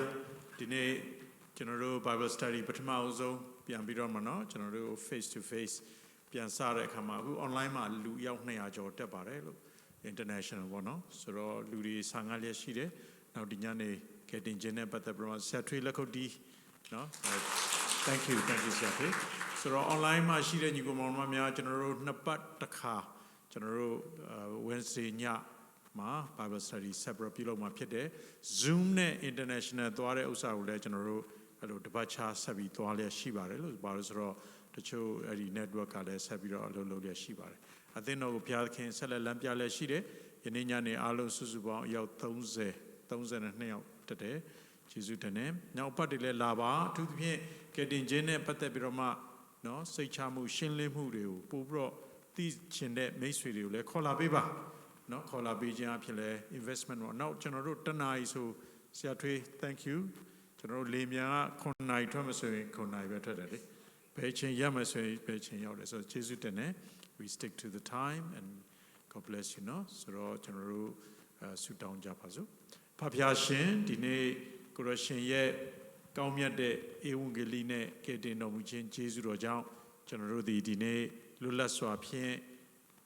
ဒီနေ့ကျွန်တော်တို့ Bible study ပထမအဆုံးပြန်ပြီးတော့မှเนาะကျွန်တော်တို့ face to face ပြန်စတဲ့အခါမှာအခု online မှာလူရောက်200ကျော်တက်ပါတယ်လို့ international ပေါ့เนาะဆိုတော့လူတွေဆာငါလျက်ရှိတယ်နောက်ဒီညနေကယ်တင်ခြင်းနဲ့ပတ်သက်ပြီးတော့ဆက်ထွေးလက်ခုပ်တီးเนาะ thank you ဆက်ထွေးဆိုတော့ online မှာရှိတဲ့ညီကောင်မောင်နှမများကျွန်တော်တို့နှစ်ပတ်တစ်ခါကျွန်တော်တို့ Wednesday ညမှာ Bible study separate ပြုလုပ်မှာဖြစ်တယ် Zoom နဲ့ international သွားတဲ့ဥစ္စာကိုလည်းကျွန်တော်တို့အဲ့လိုတပတ်ချဆက်ပြီးသွားလျက်ရှိပါတယ်လို့ဘာလို့ဆိုတော့တချို့အဲ့ဒီ network ကလည်းဆက်ပြီးတော့အလုပ်လုပ်လျက်ရှိပါတယ်အသင်းတော်ကိုဘုရားသခင်ဆက်လက်လမ်းပြလျက်ရှိတယ်ယနေ့ညနေအားလုံးစုစုပေါင်းအယောက်32ယောက်တက်တယ်ကျေးဇူးတင်တယ်နောက်ပတ်တွေလည်းလာပါအထူးသဖြင့်ကယ်တင်ခြင်းနဲ့ပတ်သက်ပြီးတော့မှเนาะစိတ်ချမှုရှင်းလင်းမှုတွေကိုပို့ပြီးတော့သိချင်တဲ့မိတ်ဆွေတွေကိုလည်းခေါ်လာပေးပါเนาะခေါ်လာပေးခြင်းအဖြစ်လဲ investment ပေါ့နောက်ကျွန်တော်တို့တနာရီဆိုဆရာထွေး thank you ကျွန်တော်တို့လေမြန်က9နာရီထွက်မဆိုရင်9နာရီပဲထွက်တယ်လေဘယ်ချိန်ရမယ်ဆိုရင်ဘယ်ချိန်ရောက်တယ်ဆိုတော့ကျေးဇူးတင်တယ် we stick to the time and God bless you เนาะဆိုတော့ကျွန်တော်တို့ဆုတောင်းကြပါစို့ဖဖျားရှင်ဒီနေ့ကိုရရှင်ရဲ့ကောင်းမြတ်တဲ့ဧဝံဂေလိနဲ့ကယ်တင်တော်မူခြင်းကျေးဇူးတော်ကြောင့်ကျွန်တော်တို့ဒီနေ့လွတ်လပ်စွာဖြင့်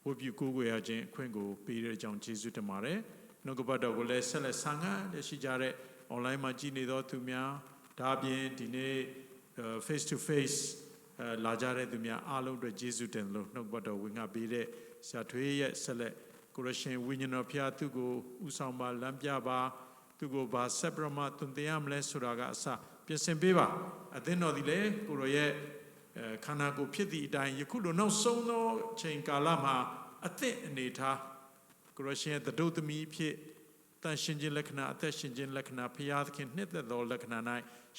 ဝတ်ပြုကိုးကွယ်ရခြင်းအခွင့်ကိုပေးတဲ့အကြောင်းကျေးဇူးတင်ပါတယ်နှုတ်ကပတ်တော်ကိုလည်းဆက်လက်ဆံငါလက်ရှိကြတဲ့ online မှာကြည့်နေတော့သူများဒါအပြင်ဒီနေ့ face to face လာကြတဲ့သူများအားလုံးအတွက်ယေရှုတင်လို့နှုတ်ပတ်တော်ဝင်ငါပေးတဲ့ဆရာထွေးရဲ့ဆက်လက်ကိုရရှင်ဝိညာဉ်တော်ဖျားသူကိုဥဆောင်ပါလမ်းပြပါသူကိုဘာဆက်ပြမတွင်တရားမလဲဆိုတာကအစပြင်ဆင်ပေးပါအသင်းတော်ဒီလေကိုရရဲ့ခန္ဓာကိုယ်ဖြစ်သည့်အတိုင်းယခုလိုနောက်ဆုံးသောချိန်ကာလမှာအသင့်အနေထားကိုရရှင်ရဲ့တဒုသမီးဖြစ်တန်ရှင်ခြင်းလက္ခဏာအသက်ရှင်ခြင်းလက္ခဏာဖျားသခင်နှစ်သက်သောလက္ခဏာ၌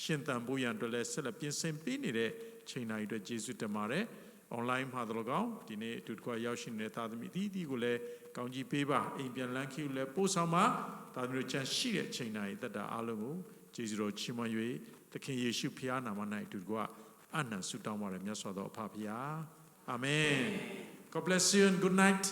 ရှင်သန်ဖို့ရန်အတွက်လည်းဆက်လက်ပြင်ဆင်ပေးနေတဲ့ချိန်တိုင်းအတွက်ယေရှုတင်ပါတယ်။ online မှာတော့ကောင်းဒီနေ့အတူတကွရောက်ရှိနေတဲ့သားသမီးဒီကိုလည်းကောင်းကြီးပေးပါအိမ်ပြန်လန်းခီကိုလည်းပို့ဆောင်ပါသားသမီးတို့ချမ်းရှိတဲ့ချိန်တိုင်းသက်တာအားလုံးကိုယေရှုတော်ချီးမွမ်း၍သခင်ယေရှုဖခင်နာမ၌အတူတကွအနန္တဆုတောင်းပါရမြတ်စွာသောအဖဖခင်အာမင် God bless you and good night